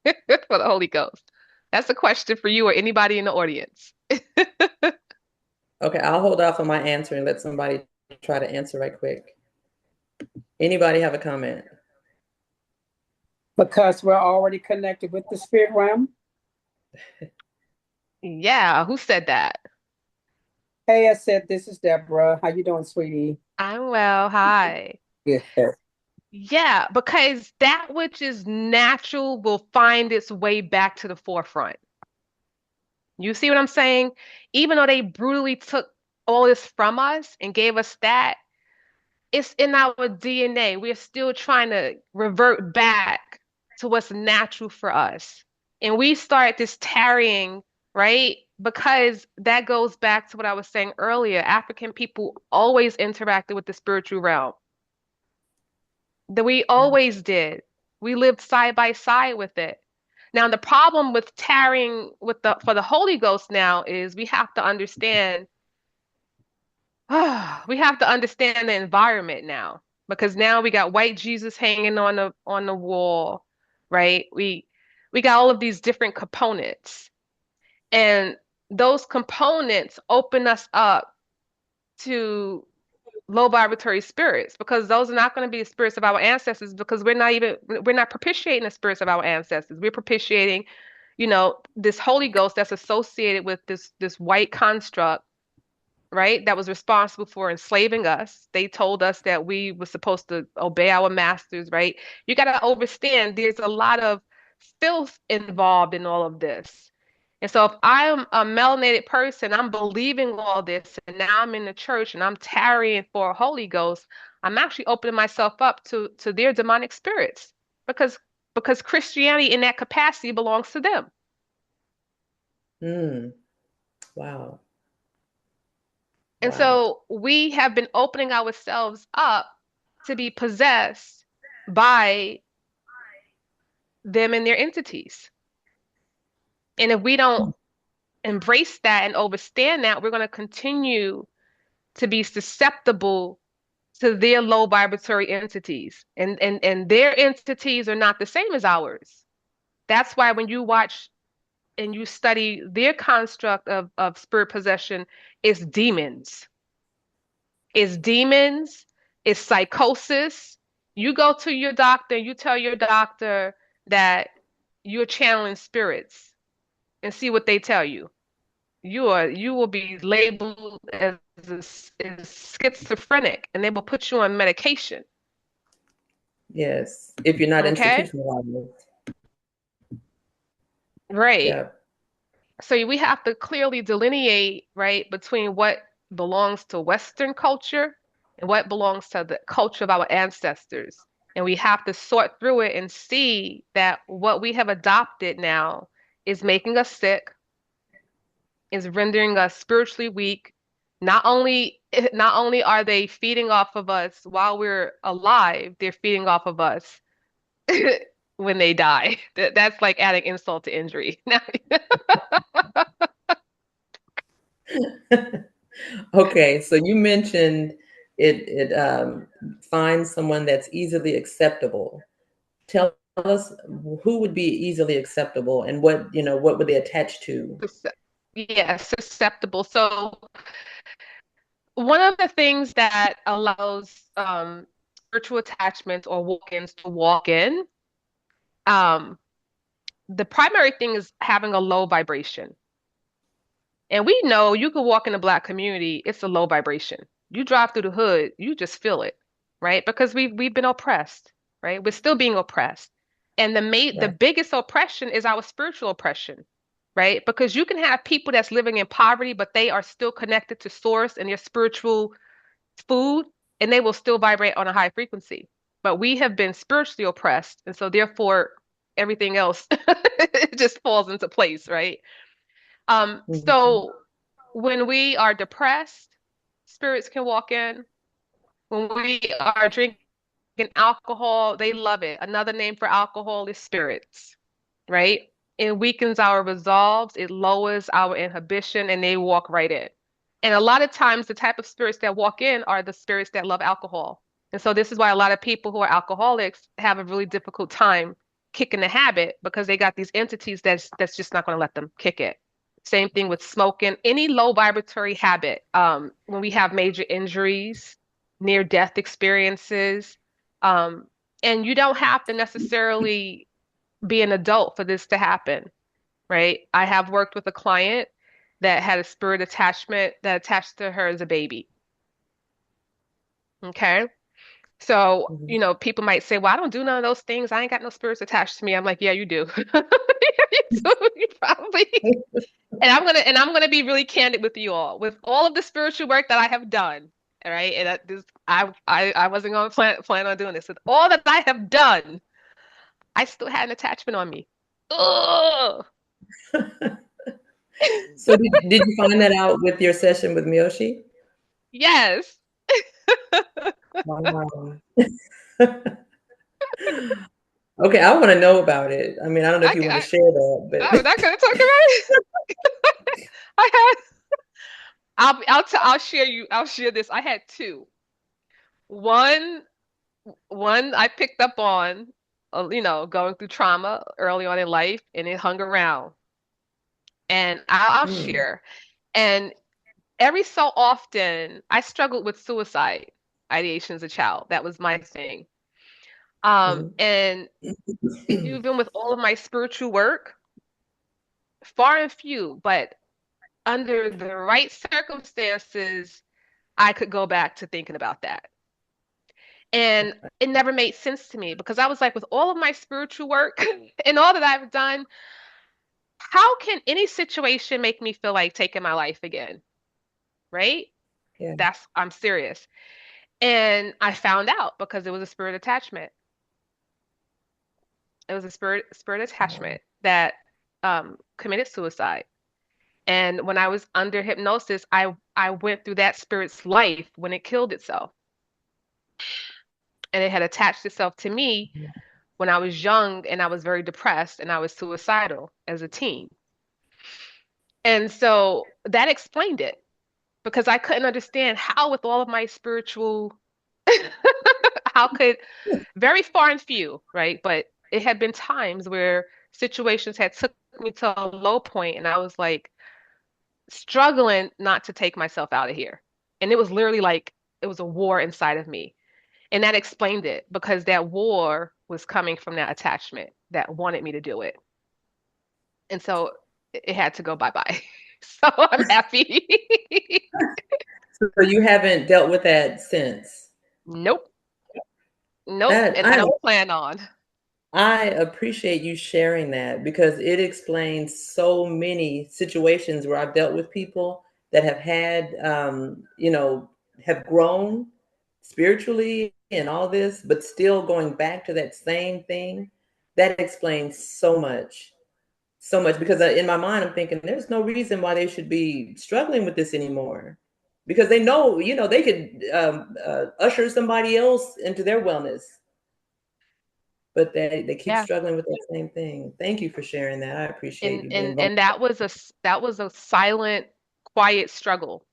For the Holy Ghost? That's a question for you or anybody in the audience. Okay, I'll hold off on my answer and let somebody try to answer right quick. Anybody have a comment? Because we're already connected with the spirit realm. Yeah, who said that? Hey, I said, this is Deborah. How you doing, sweetie? I'm well, hi. Yeah. Yeah, because that which is natural will find its way back to the forefront. You see what I'm saying? Even though they brutally took all this from us and gave us that, it's in our DNA. We're still trying to revert back to what's natural for us. And we start this tarrying, right? Because that goes back to what I was saying earlier. African people always interacted with the spiritual realm. That we always did. We lived side by side with it. Now, the problem with tarrying with the for the Holy Ghost now is we have to understand the environment now, because now we got white Jesus hanging on the wall, right? We got all of these different components, and those components open us up to low vibratory spirits, because those are not going to be the spirits of our ancestors, because we're not propitiating the spirits of our ancestors. We're propitiating, this Holy Ghost that's associated with this white construct, right? That was responsible for enslaving us. They told us that we were supposed to obey our masters, right? You got to understand there's a lot of filth involved in all of this. And so if I'm a melanated person, I'm believing all this, and now I'm in the church and I'm tarrying for a Holy Ghost, I'm actually opening myself up to their demonic spirits, because Christianity in that capacity belongs to them. Hmm. Wow. And Wow. so we have been opening ourselves up to be possessed by them and their entities. And if we don't embrace that and understand that, we're going to continue to be susceptible to their low vibratory entities. And their entities are not the same as ours. That's why when you watch and you study their construct of spirit possession, it's demons. It's demons, it's psychosis. You go to your doctor, you tell your doctor that you're channeling spirits and see what they tell you. You will be labeled as schizophrenic and they will put you on medication. Yes. If you're not Okay? institutionalized. Right. Yeah. So we have to clearly delineate, right, between what belongs to Western culture and what belongs to the culture of our ancestors. And we have to sort through it and see that what we have adopted now is making us sick, is rendering us spiritually weak. Not only are they feeding off of us while we're alive, they're feeding off of us when they die. That's like adding insult to injury. Okay, so you mentioned it finds someone that's easily acceptable. Tell us who would be easily acceptable and what would they attach to? Yeah, susceptible. So one of the things that allows spiritual attachments or walk-ins to walk in, um, the primary thing is having a low vibration. And we know you could walk in a Black community, it's a low vibration. You drive through the hood, you just feel it, right? Because we've been oppressed, right? We're still being oppressed. And the Right. biggest oppression is our spiritual oppression, right? Because you can have people that's living in poverty, but they are still connected to source and their spiritual food, and they will still vibrate on a high frequency. But we have been spiritually oppressed, and so therefore everything else just falls into place, right? Mhm. So when we are depressed, spirits can walk in. When we are drinking alcohol, they love it. Another name for alcohol is spirits, right? It weakens our resolves, it lowers our inhibition, and they walk right in. And a lot of times, the type of spirits that walk in are the spirits that love alcohol. And so, this is why a lot of people who are alcoholics have a really difficult time kicking the habit because they got these entities that's just not going to let them kick it. Same thing with smoking, any low vibratory habit. When we have major injuries, near death experiences, um, and you don't have to necessarily be an adult for this to happen, right? I have worked with a client that had a spirit attachment that attached to her as a baby. Okay. So, Mhm. people might say, well, I don't do none of those things. I ain't got no spirits attached to me. I'm like, yeah, you do. You do. You probably. And I'm gonna be really candid with you all. With all of the spiritual work that I have done, all right, and I wasn't gonna plan on doing this. With all that I have done, I still had an attachment on me. Ugh. So did you find that out with your session with Miyoshi? Yes. Wow. Okay, I want to know about it. I mean, I don't know if I, you want to I, share that, I'm not gonna talk about it. I had. I'll share this. I had two. One, one I picked up on, going through trauma early on in life, and it hung around. And I'll but share. And every so often, I struggled with suicide ideation as a child. That was my thing. mhm. And even with all of my spiritual work, far and few, but under the right circumstances, I could go back to thinking about that. And it never made sense to me because I was like, with all of my spiritual work and all that I've done, how can any situation make me feel like taking my life again? Right? Yeah. I'm serious. And I found out because it was a spirit attachment. It was a spirit Wow. attachment that committed suicide. And when I was under hypnosis, I went through that spirit's life when it killed itself. And it had attached itself to me when I was young and I was very depressed and I was suicidal as a teen. And so that explained it because I couldn't understand how, with all of my spiritual, how could very far and few, right? But it had been times where situations had took me to a low point and I was like struggling not to take myself out of here. And it was literally like it was a war inside of me. And that explained it because that war was coming from that attachment that wanted me to do it. And so it had to go bye-bye. So I'm happy. So you haven't dealt with that since. Nope. Nope. That And I don't plan on. I appreciate you sharing that because it explains so many situations where I've dealt with people that have had, have grown spiritually and all this, but still going back to that same thing. That explains so much, so much. Because in my mind, I'm thinking there's no reason why they should be struggling with this anymore, because they know, they could usher somebody else into their wellness, but they keep Yeah. struggling with that same thing. Thank you for sharing that. I appreciate And you being and and vulnerable. that was a silent, quiet struggle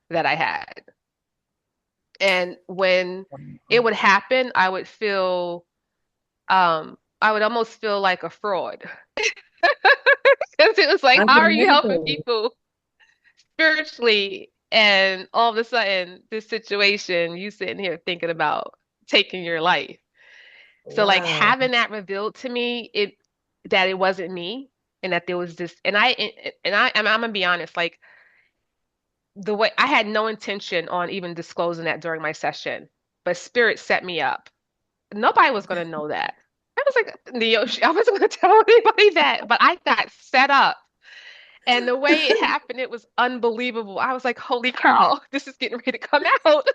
that I had. And when it would happen, I would almost feel like a fraud. Because it was like, I how can are you helping imagine. people spiritually? And all of a sudden, this situation, you sitting here thinking about taking your life. So like Wow. having that revealed to me, it that it wasn't me and that there was this and I'm gonna be honest, like the way I had no intention on even disclosing that during my session, but spirit set me up. Nobody was gonna know that. I was like, I wasn't gonna tell anybody that, but I got set up. And the way it happened, it was unbelievable. I was like, holy cow, this is getting ready to come out.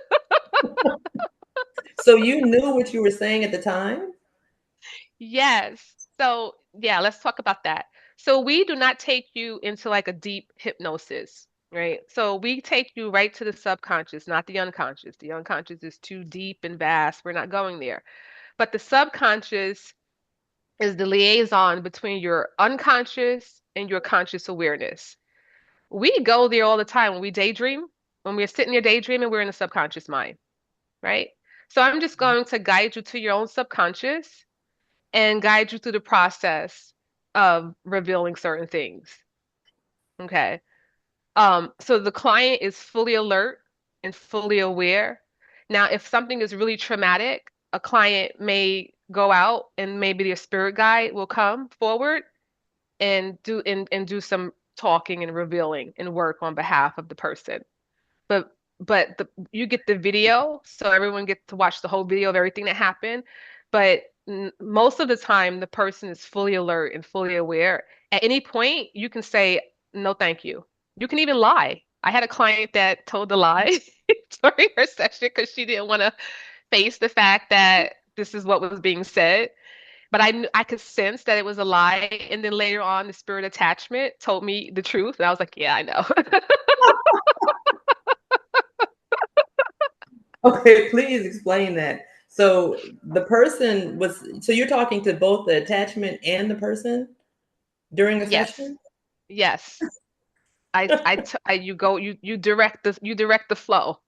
So you knew what you were saying at the time? Yes. So, yeah, let's talk about that. So, we do not take you into like a deep hypnosis, right? So, we take you right to the subconscious, not the unconscious. The unconscious is too deep and vast. We're not going there. But the subconscious is the liaison between your unconscious and your conscious awareness. We go there all the time when we daydream. When we're sitting there daydreaming, we're in the subconscious mind, right? So, I'm just going to guide you to your own subconscious and guide you through the process of revealing certain things. Okay. So the client is fully alert and fully aware. Now, if something is really traumatic, a client may go out and maybe their spirit guide will come forward and do some talking and revealing and work on behalf of the person. You get the video, so everyone gets to watch the whole video of everything that happened. But most of the time, the person is fully alert and fully aware. At any point, you can say, no, thank you. You can even lie. I had a client that told the lie during her session because she didn't want to face the fact that this is what was being said. But I could sense that it was a lie. And then later on, the spirit attachment told me the truth. And I was like, yeah, I know. Okay, please explain that. So so you're talking to both the attachment and the person during the Yes. session? Yes. You direct the flow.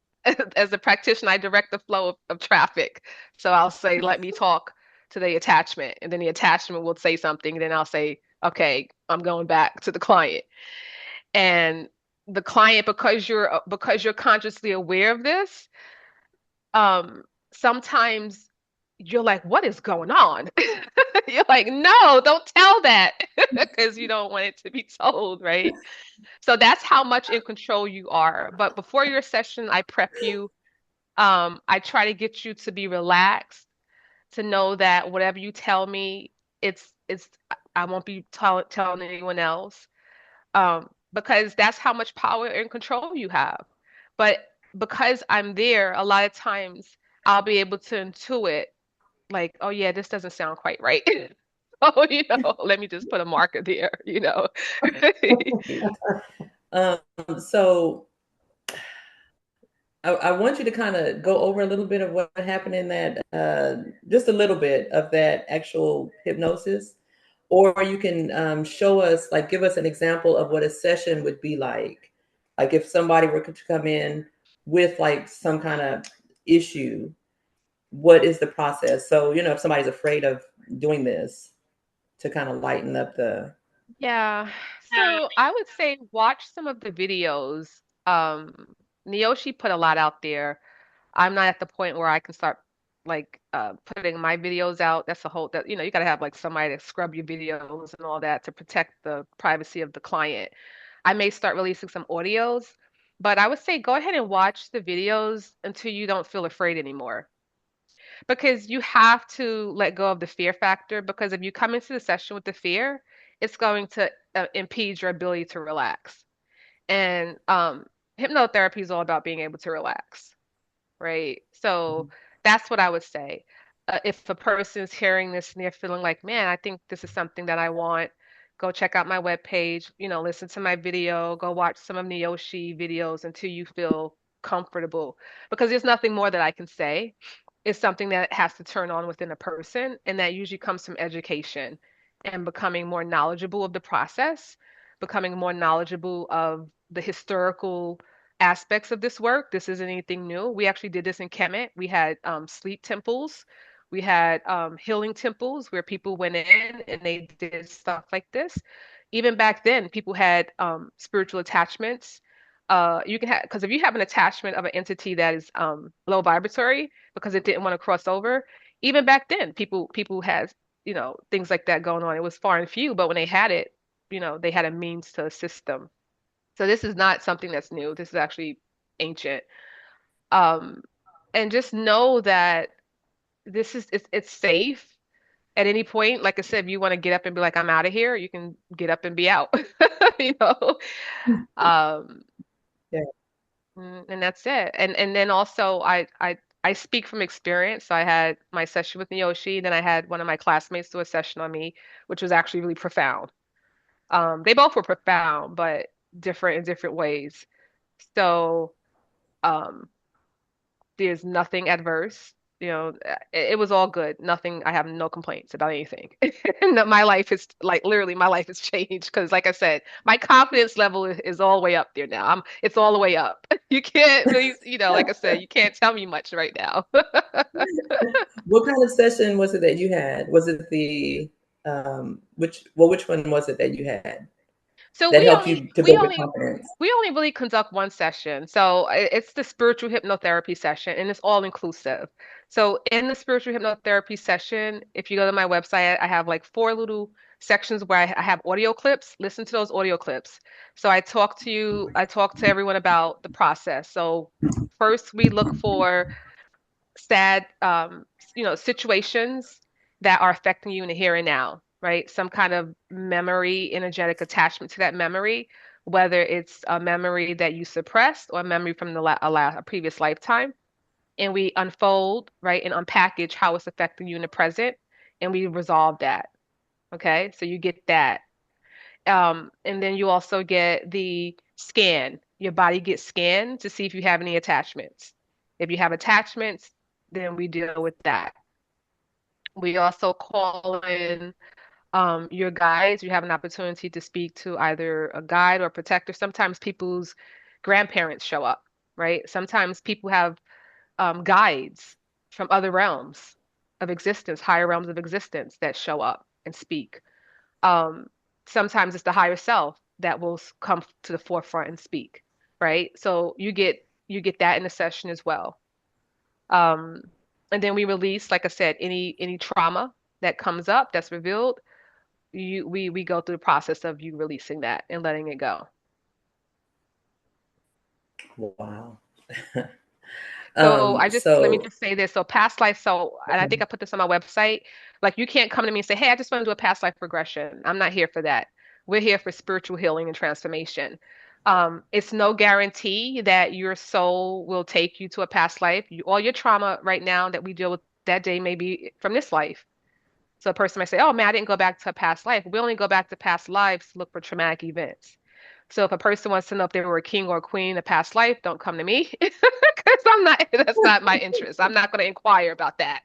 As a practitioner, I direct the flow of traffic. So I'll say, let me talk to the attachment, and then the attachment will say something, and then I'll say, okay, I'm going back to the client. And the client, because you're consciously aware of this, sometimes you're like, what is going on? You're like, no, don't tell that because you don't want it to be told, right? So that's how much in control you are. But before your session, I prep you. I try to get you to be relaxed, to know that whatever you tell me, it's I won't be telling anyone else. Because that's how much power and control you have. But because I'm there, a lot of times I'll be able to intuit, like, oh yeah, this doesn't sound quite right. Oh, let me just put a marker there. So I want you to kind of go over a little bit of what happened in that, just a little bit of that actual hypnosis, or you can show us, like, give us an example of what a session would be like if somebody were to come in with like some kind of issue, what is the process? So, if somebody's afraid of doing this, to kind of lighten up the. Yeah. So I would say watch some of the videos. Neoshi put a lot out there. I'm not at the point where I can start like putting my videos out. That's a whole that you gotta have like somebody to scrub your videos and all that to protect the privacy of the client. I may start releasing some audios, but I would say go ahead and watch the videos until you don't feel afraid anymore. Because you have to let go of the fear factor because if you come into the session with the fear, it's going to impede your ability to relax. And hypnotherapy is all about being able to relax, right? So that's what I would say. If a person's hearing this and they're feeling like, man, I think this is something that I want, go check out my webpage, listen to my video, go watch some of Neoshi videos until you feel comfortable. Because there's nothing more that I can say. It's something that has to turn on within a person, and that usually comes from education and becoming more knowledgeable of the process, becoming more knowledgeable of the historical aspects of this work. This isn't anything new. We actually did this in Kemet. We had sleep temples. We had healing temples where people went in and they did stuff like this. Even back then, people had spiritual attachments. You can have because if you have an attachment of an entity that is low vibratory because it didn't want to cross over, even back then, people had things like that going on. It was far and few, but when they had it, they had a means to assist them. So this is not something that's new. This is actually ancient. Um, and just know that it's safe at any point. Like I said, if you want to get up and be like, I'm out of here, you can get up and be out. You know? Um, Yeah. and that's it. And then also I speak from experience. So I had my session with Miyoshi, then I had one of my classmates do a session on me, which was actually really profound. They both were profound, but different in different ways. So um there's nothing adverse. It was all good. Nothing, I have no complaints about anything. And my life is like literally my life has changed because like I said, my confidence level is all the way up there now. It's all the way up. You can't really, like I said, you can't tell me much right now. What kind of session was it that you had? Was it the which one was it that you had So that we helped only you to we build your only confidence? we only really conduct one session. So it's the spiritual hypnotherapy session and it's all inclusive. So in the spiritual hypnotherapy session, if you go to my website, I have like four little sections where I have audio clips. Listen to those audio clips. So I talk to everyone about the process. So first we look for sad situations that are affecting you in the here and now, right? Some kind of memory, energetic attachment to that memory, whether it's a memory that you suppressed or a memory from a previous lifetime. And we unfold, right, and unpackage how it's affecting you in the present, and we resolve that. Okay, so you get that. And then you also get the scan. Your body gets scanned to see if you have any attachments. If you have attachments, then we deal with that. We also call in your guides. You have an opportunity to speak to either a guide or a protector. Sometimes people's grandparents show up, right? Sometimes people have guides from other realms of existence, higher realms of existence that show up and speak. Um, Sometimes it's the higher self that will come to the forefront and speak, right? So you get that in the session as well. Um, and then we release, like I said, any trauma that comes up that's revealed. We go through the process of you releasing that and letting it go. Wow. So I just let me So just say this. So past life, and I think okay. I put this on my website. Like you can't come to me and say, "Hey, I just want to do a past life regression." I'm not here for that. We're here for spiritual healing and transformation. It's no guarantee that your soul will take you to a past life. All your trauma right now that we deal with that day may be from this life. So a person might say, "Oh man, I didn't go back to a past life." We only go back to past lives to look for traumatic events. So if a person wants to know if they were a king or a queen in a past life, don't come to me That's not my interest. I'm not going to inquire about that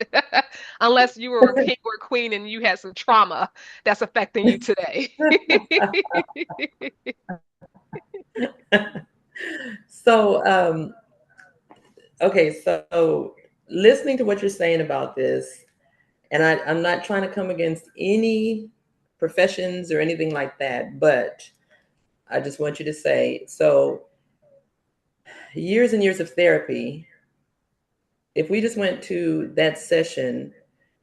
unless you were a king or a queen and you had some trauma that's affecting you today. So, okay, so listening to what you're saying about this, and I'm not trying to come against any professions or anything like that, but I just want you to say, so years and years of therapy, if we just went to that session,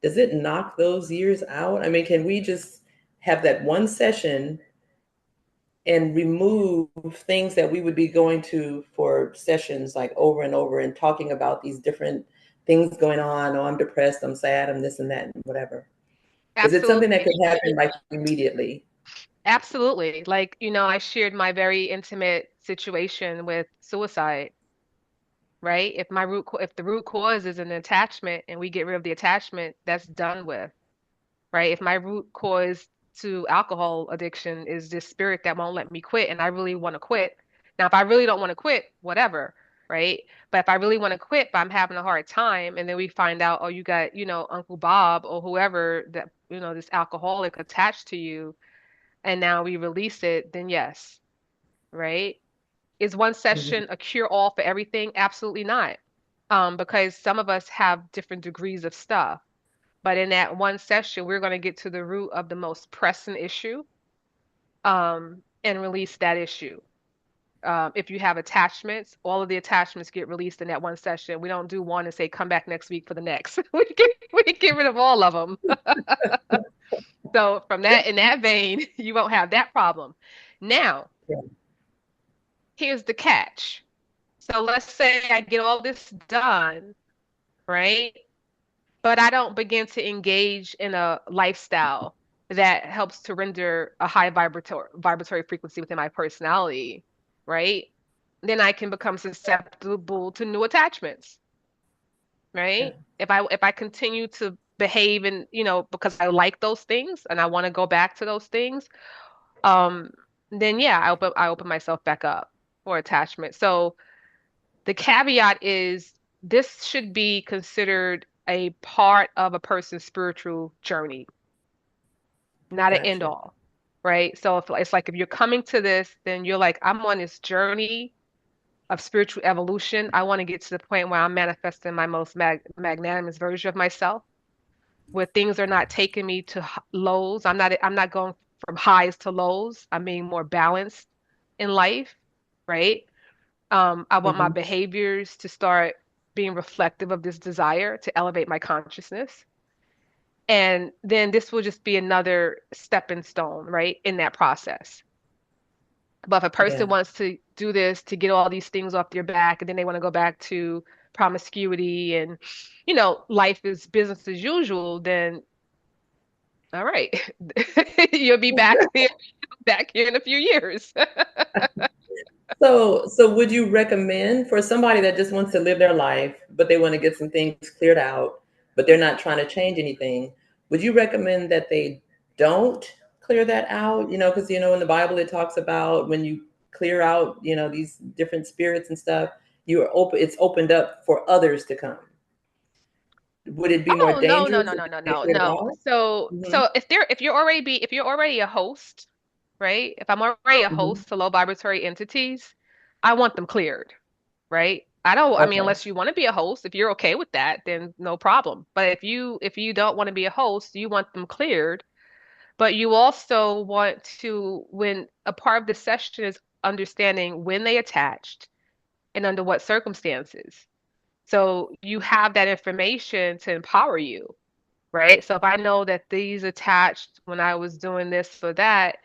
does it knock those years out? I mean, can we just have that one session and remove things that we would be going to for sessions like over and over and talking about these different things going on? Oh, I'm depressed, I'm sad, I'm this and that, and whatever. Is it something that Absolutely. could happen like immediately? Absolutely. Like, I shared my very intimate situation with suicide, right? If the root cause is an attachment and we get rid of the attachment, that's done with, right? If my root cause to alcohol addiction is this spirit that won't let me quit and I really want to quit. Now, if I really don't want to quit, whatever, right? But if I really want to quit, but I'm having a hard time, and then we find out, oh, you got, Uncle Bob or whoever that, this alcoholic attached to you, and now we release it, then yes, right? Is one Mhm. session a cure all for everything? Absolutely not. Because some of us have different degrees of stuff. But in that one session, we're going to get to the root of the most pressing issue, and release that issue. If you have attachments, all of the attachments get released in that one session. We don't do one and say, come back next week for the next. We get rid of all of them. So in that vein, you won't have that problem. Now, Yeah. here's the catch. So let's say I get all this done, right? But I don't begin to engage in a lifestyle that helps to render a high vibratory frequency within my personality, right? Then I can become susceptible to new attachments, Yeah. right? If I continue to behave and, because I like those things and I want to go back to those things, um, then yeah, I open myself back up for attachment. So the caveat is this should be considered a part of a person's spiritual journey, not an end Gotcha. all, right? So if it's like if you're coming to this, then you're like, I'm on this journey of spiritual evolution. I want to get to the point where I'm manifesting my most magnanimous version of myself, where things are not taking me to lows. I'm not going from highs to lows. I'm being more balanced in life, right? I want my Hmm. behaviors to start being reflective of this desire to elevate my consciousness. And then this will just be another stepping stone, right, in that process. But if a person Yeah. wants to do this to get all these things off their back, and then they want to go back to promiscuity and, life is business as usual, then all right, you'll be back here in a few years. So would you recommend for somebody that just wants to live their life, but they want to get some things cleared out, but they're not trying to change anything? Would you recommend that they don't clear that out? Because in the Bible it talks about when you clear out, these different spirits and stuff, it's opened up for others to come. Would it be more Oh, no, no, dangerous no, if no, no, they no, cleared it no. out? So Hmm. so if you're already a host, right? If I'm already a Hmm. host to low vibratory entities, I want them cleared, right? I mean, Okay. unless you want to be a host, if you're okay with that, then no problem. But if you don't want to be a host, you want them cleared, but you also want to, when a part of the session is understanding when they attached and under what circumstances. So you have that information to empower you, right? So if I know that these attached when I was doing this or that,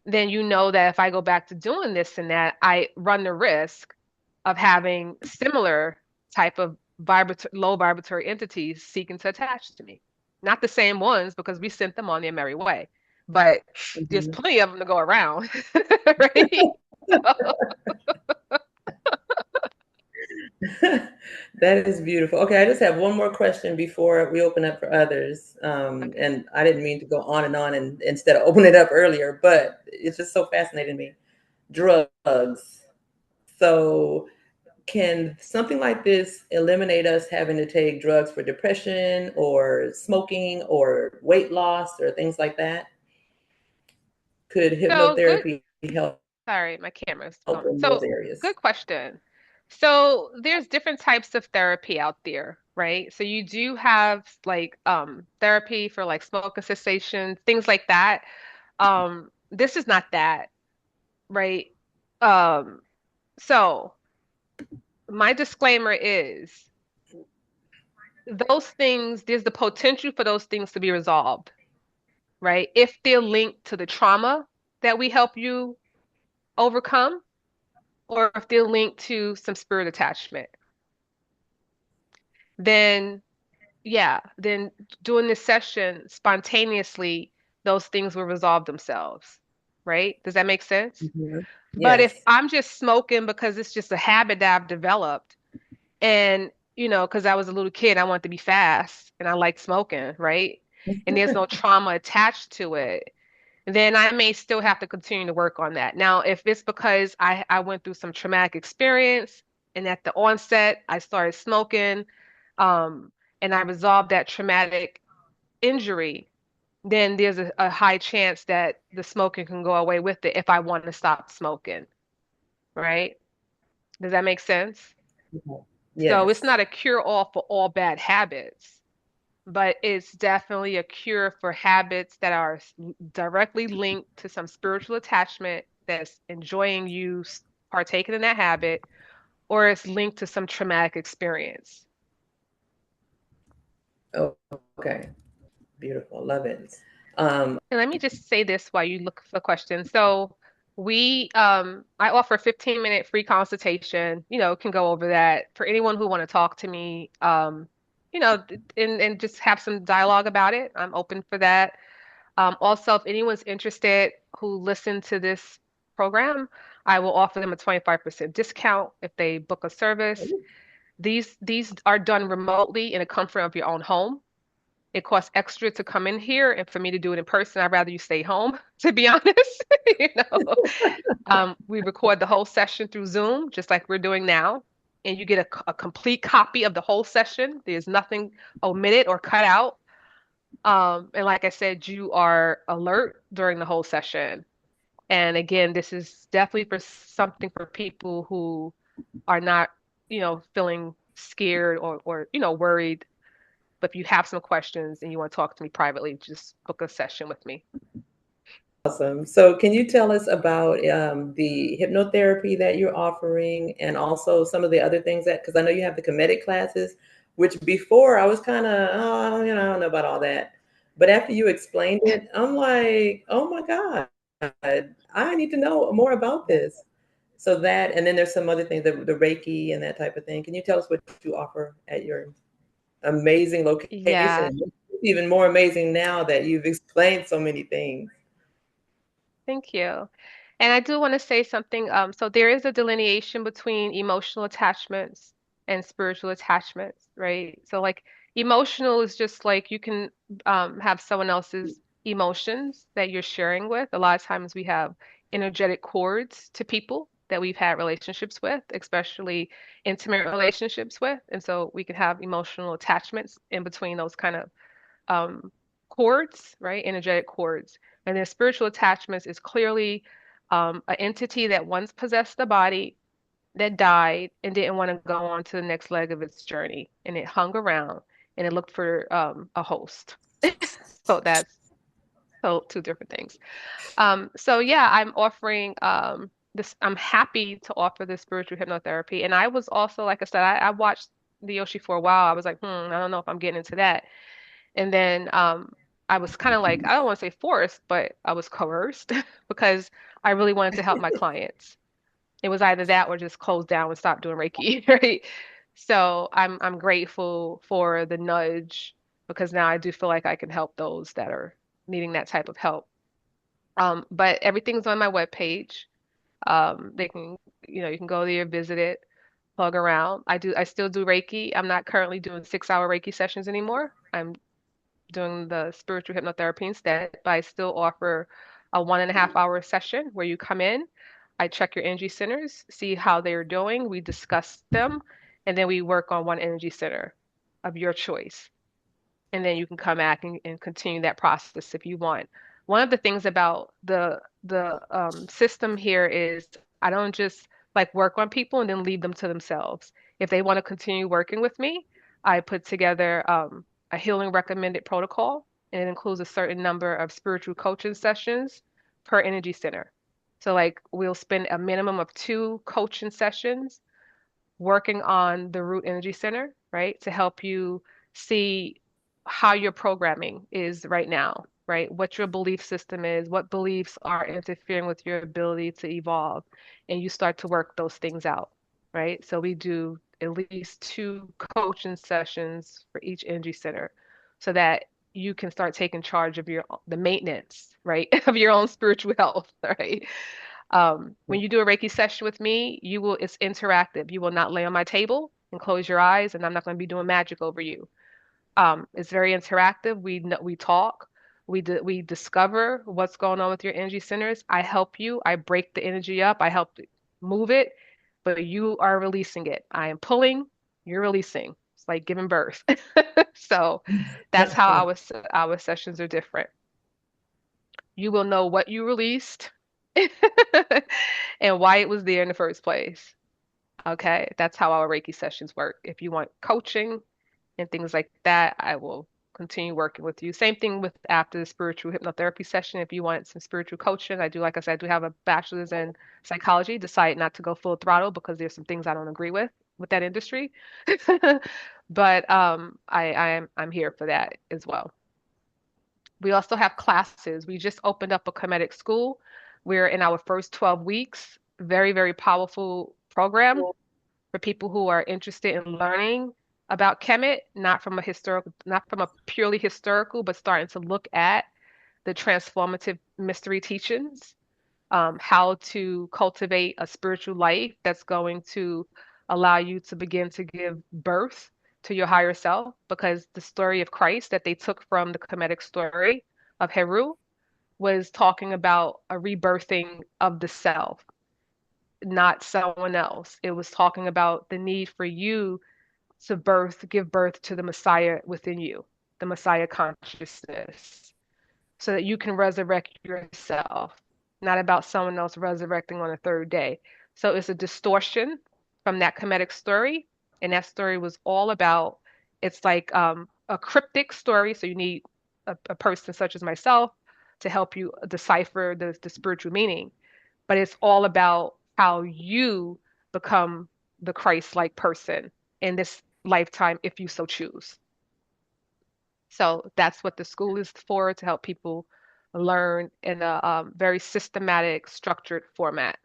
then you know that if I go back to doing this and that, I run the risk of having similar type of low vibratory entities seeking to attach to me. Not the same ones because we sent them on their merry way, but there's Hmm. plenty of them to go around, right? That is beautiful. Okay, I just have one more question before we open up for others. Okay. And I didn't mean to go on and on and instead of open it up earlier, but it's just so fascinating to me. Drugs. So can something like this eliminate us having to take drugs for depression or smoking or weight loss or things like that? Could So good. hypnotherapy help Sorry, my camera's going. in those So areas? good question. So there's different types of therapy out there, right? So you do have like therapy for like smoking cessation, things like that. This is not that, right? Um, so my disclaimer is those things, there's the potential for those things to be resolved, right? If they're linked to the trauma that we help you overcome, or if they're linked to some spirit attachment, then yeah, then doing this session spontaneously, those things will resolve themselves, right? Does that make sense? Mhm. But if Yes. I'm just smoking because it's just a habit that I've developed, and because I was a little kid, I wanted to be fast and I like smoking, right? And there's no trauma attached to it, then I may still have to continue to work on that. Now, if it's because I went through some traumatic experience and at the onset I started smoking, um, and I resolved that traumatic injury, then there's a high chance that the smoking can go away with it if I want to stop smoking, right? Does that make sense? So it's Yes. not a cure-all for all bad habits, but it's definitely a cure for habits that are directly linked to some spiritual attachment that's enjoying you partaking in that habit, or it's linked to some traumatic experience. Oh, okay. Beautiful. Love it. Um, And let me just say this while you look for questions. So I offer a 15-minute free consultation, can go over that for anyone who want to talk to me, and just have some dialogue about it. I'm open for that. Also, if anyone's interested who listen to this program, I will offer them a 25% discount if they book a service. These are done remotely in the comfort of your own home. It costs extra to come in here, and for me to do it in person, I'd rather you stay home, to be honest. You know, we record the whole session through Zoom, just like we're doing now, and you get a complete copy of the whole session. There's nothing omitted or cut out. And like I said, you are alert during the whole session. And again, this is definitely for something for people who are not, feeling scared or worried. But if you have some questions and you want to talk to me privately, just book a session with me. awesome. So, can you tell us about the hypnotherapy that you're offering and also some of the other things because I know you have the Kemetic classes, which before I was kind of, oh, I don't know about all that. But after you explained it, I'm like, oh my God, I need to know more about this. So that, and then there's some other things, the Reiki and that type of thing. Can you tell us what you offer at your amazing Yeah, location? It's even more amazing now that you've explained so many things. thank you. And I do want to say something. So there is a delineation between emotional attachments and spiritual attachments, right? So like emotional is just like you can have someone else's emotions that you're sharing with. A lot of times we have energetic cords to people that we've had relationships with, especially intimate relationships with. And so we can have emotional attachments in between those kind of um, cords, right? Energetic cords. And then spiritual attachments is clearly an entity that once possessed the body that died and didn't want to go on to the next leg of its journey. And it hung around and it looked for a host. So that's two different things. So yeah, I'm offering this, I'm happy to offer this spiritual hypnotherapy. And I was also, like I said, I watched the Yoshi for a while. I was like, I don't know if I'm getting into that. And then I was kind of like, I don't want to say forced, but I was coerced because I really wanted to help my clients. It was either that or just close down and stop doing Reiki, right? So I'm grateful for the nudge because now I do feel like I can help those that are needing that type of help. But everything's on my webpage. They can, you can go there, visit it, plug around. I still do Reiki. I'm not currently doing 6-hour Reiki sessions anymore. I'm doing the spiritual hypnotherapy instead, but I still offer a 1.5-hour session where you come in. I check your energy centers, see how they're doing. We discuss them, and then we work on one energy center of your choice. And then you can come back and continue that process if you want. One of the things about the system here is I don't just like work on people and then leave them to themselves. If they want to continue working with me, I put together a healing recommended protocol, and it includes a certain number of spiritual coaching sessions per energy center. So like we'll spend a minimum of two coaching sessions working on the root energy center, right? To help you see how your programming is right now, right? What your belief system is, what beliefs are interfering with your ability to evolve, and you start to work those things out, right? So we do at least two coaching sessions for each energy center so that you can start taking charge of your the maintenance, right, of your own spiritual health, right? When you do a Reiki session with me, it's interactive. You will not lay on my table and close your eyes, and I'm not going to be doing magic over you. It's very interactive. We talk, we discover what's going on with your energy centers. I help you. I break the energy up. I help move it, but you are releasing it. I am pulling, you're releasing. It's like giving birth. So that's how our sessions are different. You will know what you released and why it was there in the first place. Okay, that's how our Reiki sessions work. If you want coaching and things like that, I will continue working with you. Same thing with after the spiritual hypnotherapy session. If you want some spiritual coaching, I do, like I said, I do have a bachelor's in psychology. Decided not to go full throttle because there's some things I don't agree with that industry. But I'm here for that as well. We also have classes. We just opened up a Kemetic school. We're in our first 12 weeks. Very, very powerful program for people who are interested in learning about Kemet, not from a purely historical, but starting to look at the transformative mystery teachings, how to cultivate a spiritual life that's going to allow you to begin to give birth to your higher self. Because the story of Christ that they took from the Kemetic story of Heru was talking about a rebirthing of the self, not someone else. It was talking about the need for you to give birth to the Messiah within you, the Messiah consciousness, so that you can resurrect yourself, not about someone else resurrecting on the third day. So it's a distortion from that Kemetic story. And that story was all about, it's like a cryptic story. So you need a person such as myself to help you decipher the spiritual meaning. But it's all about how you become the Christ-like person in this lifetime if you so choose. So that's what the school is for, to help people learn in a very systematic, structured format.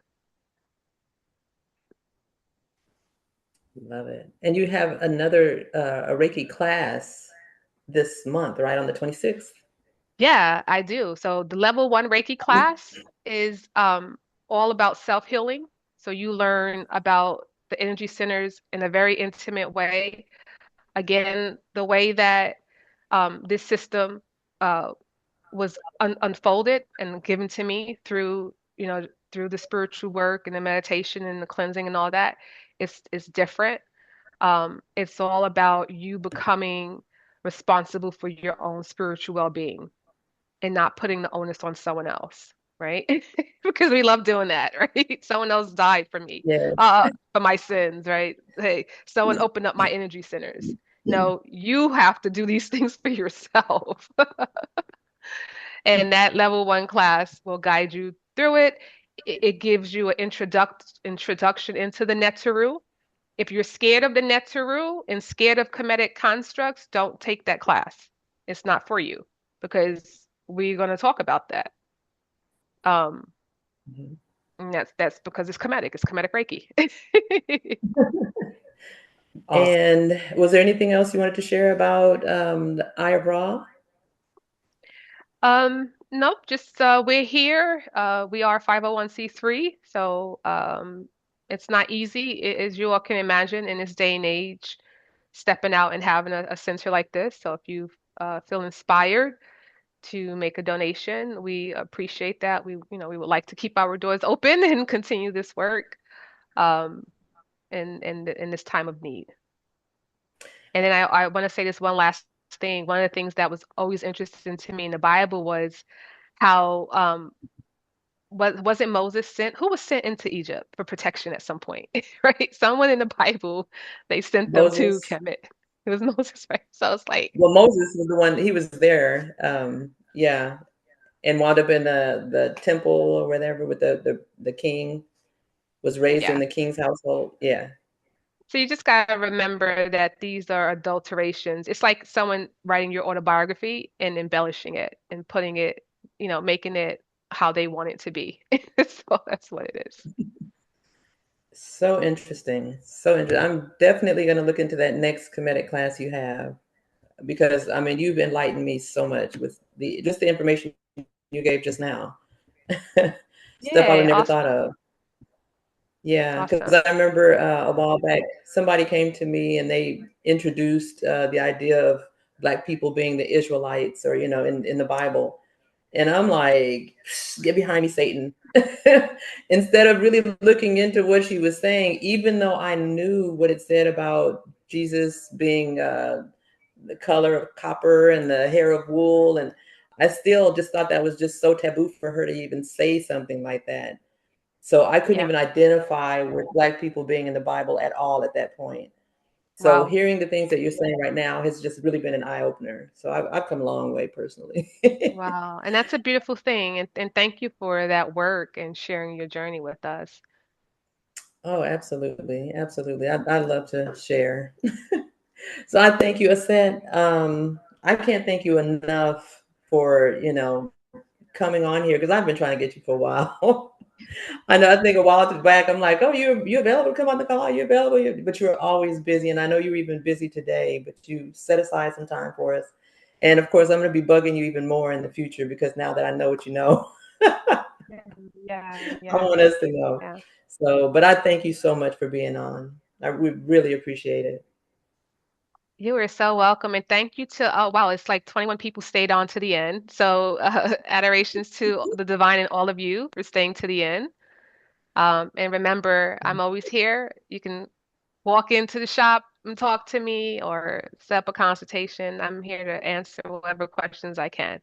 Love it. And you have another a Reiki class this month, right? On the 26th? Yeah, I do. So the level one Reiki class is all about self-healing. So you learn about the energy centers in a very intimate way. Again, the way that this system uh, was unfolded and given to me through, through the spiritual work and the meditation and the cleansing and all that, it's different. It's all about you becoming responsible for your own spiritual well-being and not putting the onus on someone else, right? Because we love doing that, right? Someone else died for me, Yes. for my sins, right? Hey, someone opened up my energy centers. No, you have to do these things for yourself. And that level one class will guide you through it. It gives you an introduction into the Neteru. If you're scared of the Neteru and scared of Kemetic constructs, don't take that class. It's not for you because we're going to talk about that. Um, Mhm. and that's because it's Kemetic. It's Kemetic Reiki. Awesome. And was there anything else you wanted to share about the Eye of Ra? Nope, just we're here. We are 501(c)(3), so it's not easy, as you all can imagine, in this day and age, stepping out and having a center like this. So if you feel inspired, to make a donation, we appreciate that. We would like to keep our doors open and continue this work um, in this time of need. And then I want to say this one last thing. One of the things that was always interesting to me in the Bible was how wasn't Moses sent? Who was sent into Egypt for protection at some point, right? Someone in the Bible, they sent them to Moses. Kemet. It was Moses, right? So it's like, Well, Moses was the one. He was there. Yeah, and wound up in the temple or whatever with the king, was raised in yeah. the king's household. Yeah. So you just gotta remember that these are adulterations. It's like someone writing your autobiography and embellishing it and putting it, making it how they want it to be. So that's what it is. So interesting. So interesting. I'm definitely going to look into that next Kemetic class you have, because I mean you've enlightened me so much with the just the information you gave just now. Stuff I would Yay, never thought awesome. of. Yeah, because Awesome. I remember a while back somebody came to me and they introduced the idea of Black people being the Israelites, or in the Bible, and I'm like, get behind me, Satan. Instead of really looking into what she was saying, even though I knew what it said about Jesus being the color of copper and the hair of wool, and I still just thought that was just so taboo for her to even say something like that. So I couldn't Yeah. even identify with Black people being in the Bible at all at that point. So Wow. hearing the things that you're saying right now has just really been an eye opener. So I've come a long way personally. Wow. And that's a beautiful thing. And thank you for that work and sharing your journey with us. Oh, absolutely. Absolutely. I love to share. So I thank you, Aset. I can't thank you enough for, coming on here, because I've been trying to get you for a while. I know, I think a while back, I'm like, oh, you available to come on the call? Are you available? But you're always busy. And I know you're even busy today, but you set aside some time for us. And of course, I'm going to be bugging you even more in the future, because now that I know what you know, Yeah, yeah, I yeah, want us to know. yeah. So, but I thank you so much for being on. We really appreciate it. You are so welcome. And thank you to, oh, wow, it's like 21 people stayed on to the end. So, adorations to the divine and all of you for staying to the end. And remember, I'm always here. You can walk into the shop and talk to me or set up a consultation. I'm here to answer whatever questions I can.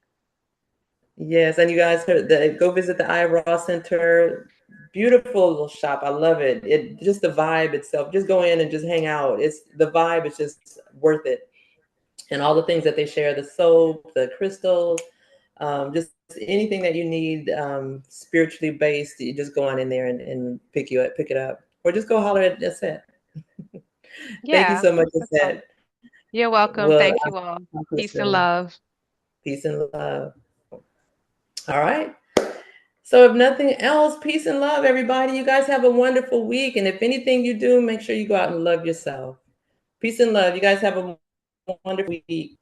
Yes, and you guys heard go visit the Raw Center. Beautiful little shop. I love it. It just the vibe itself. Just go in and just hang out. It's the vibe is just worth it. And all the things that they share, the soap, the crystals, just anything that you need spiritually based, you just go on in there and pick it up. Or just go holler at Aset. Thank you Yeah, so much, that's all. Aset. You're welcome. Well, Thank you all. I'll talk to you Peace and soon. love. Peace and love. All right. So, if nothing else, peace and love, everybody. You guys have a wonderful week. And if anything you do, make sure you go out and love yourself. Peace and love. You guys have a wonderful week.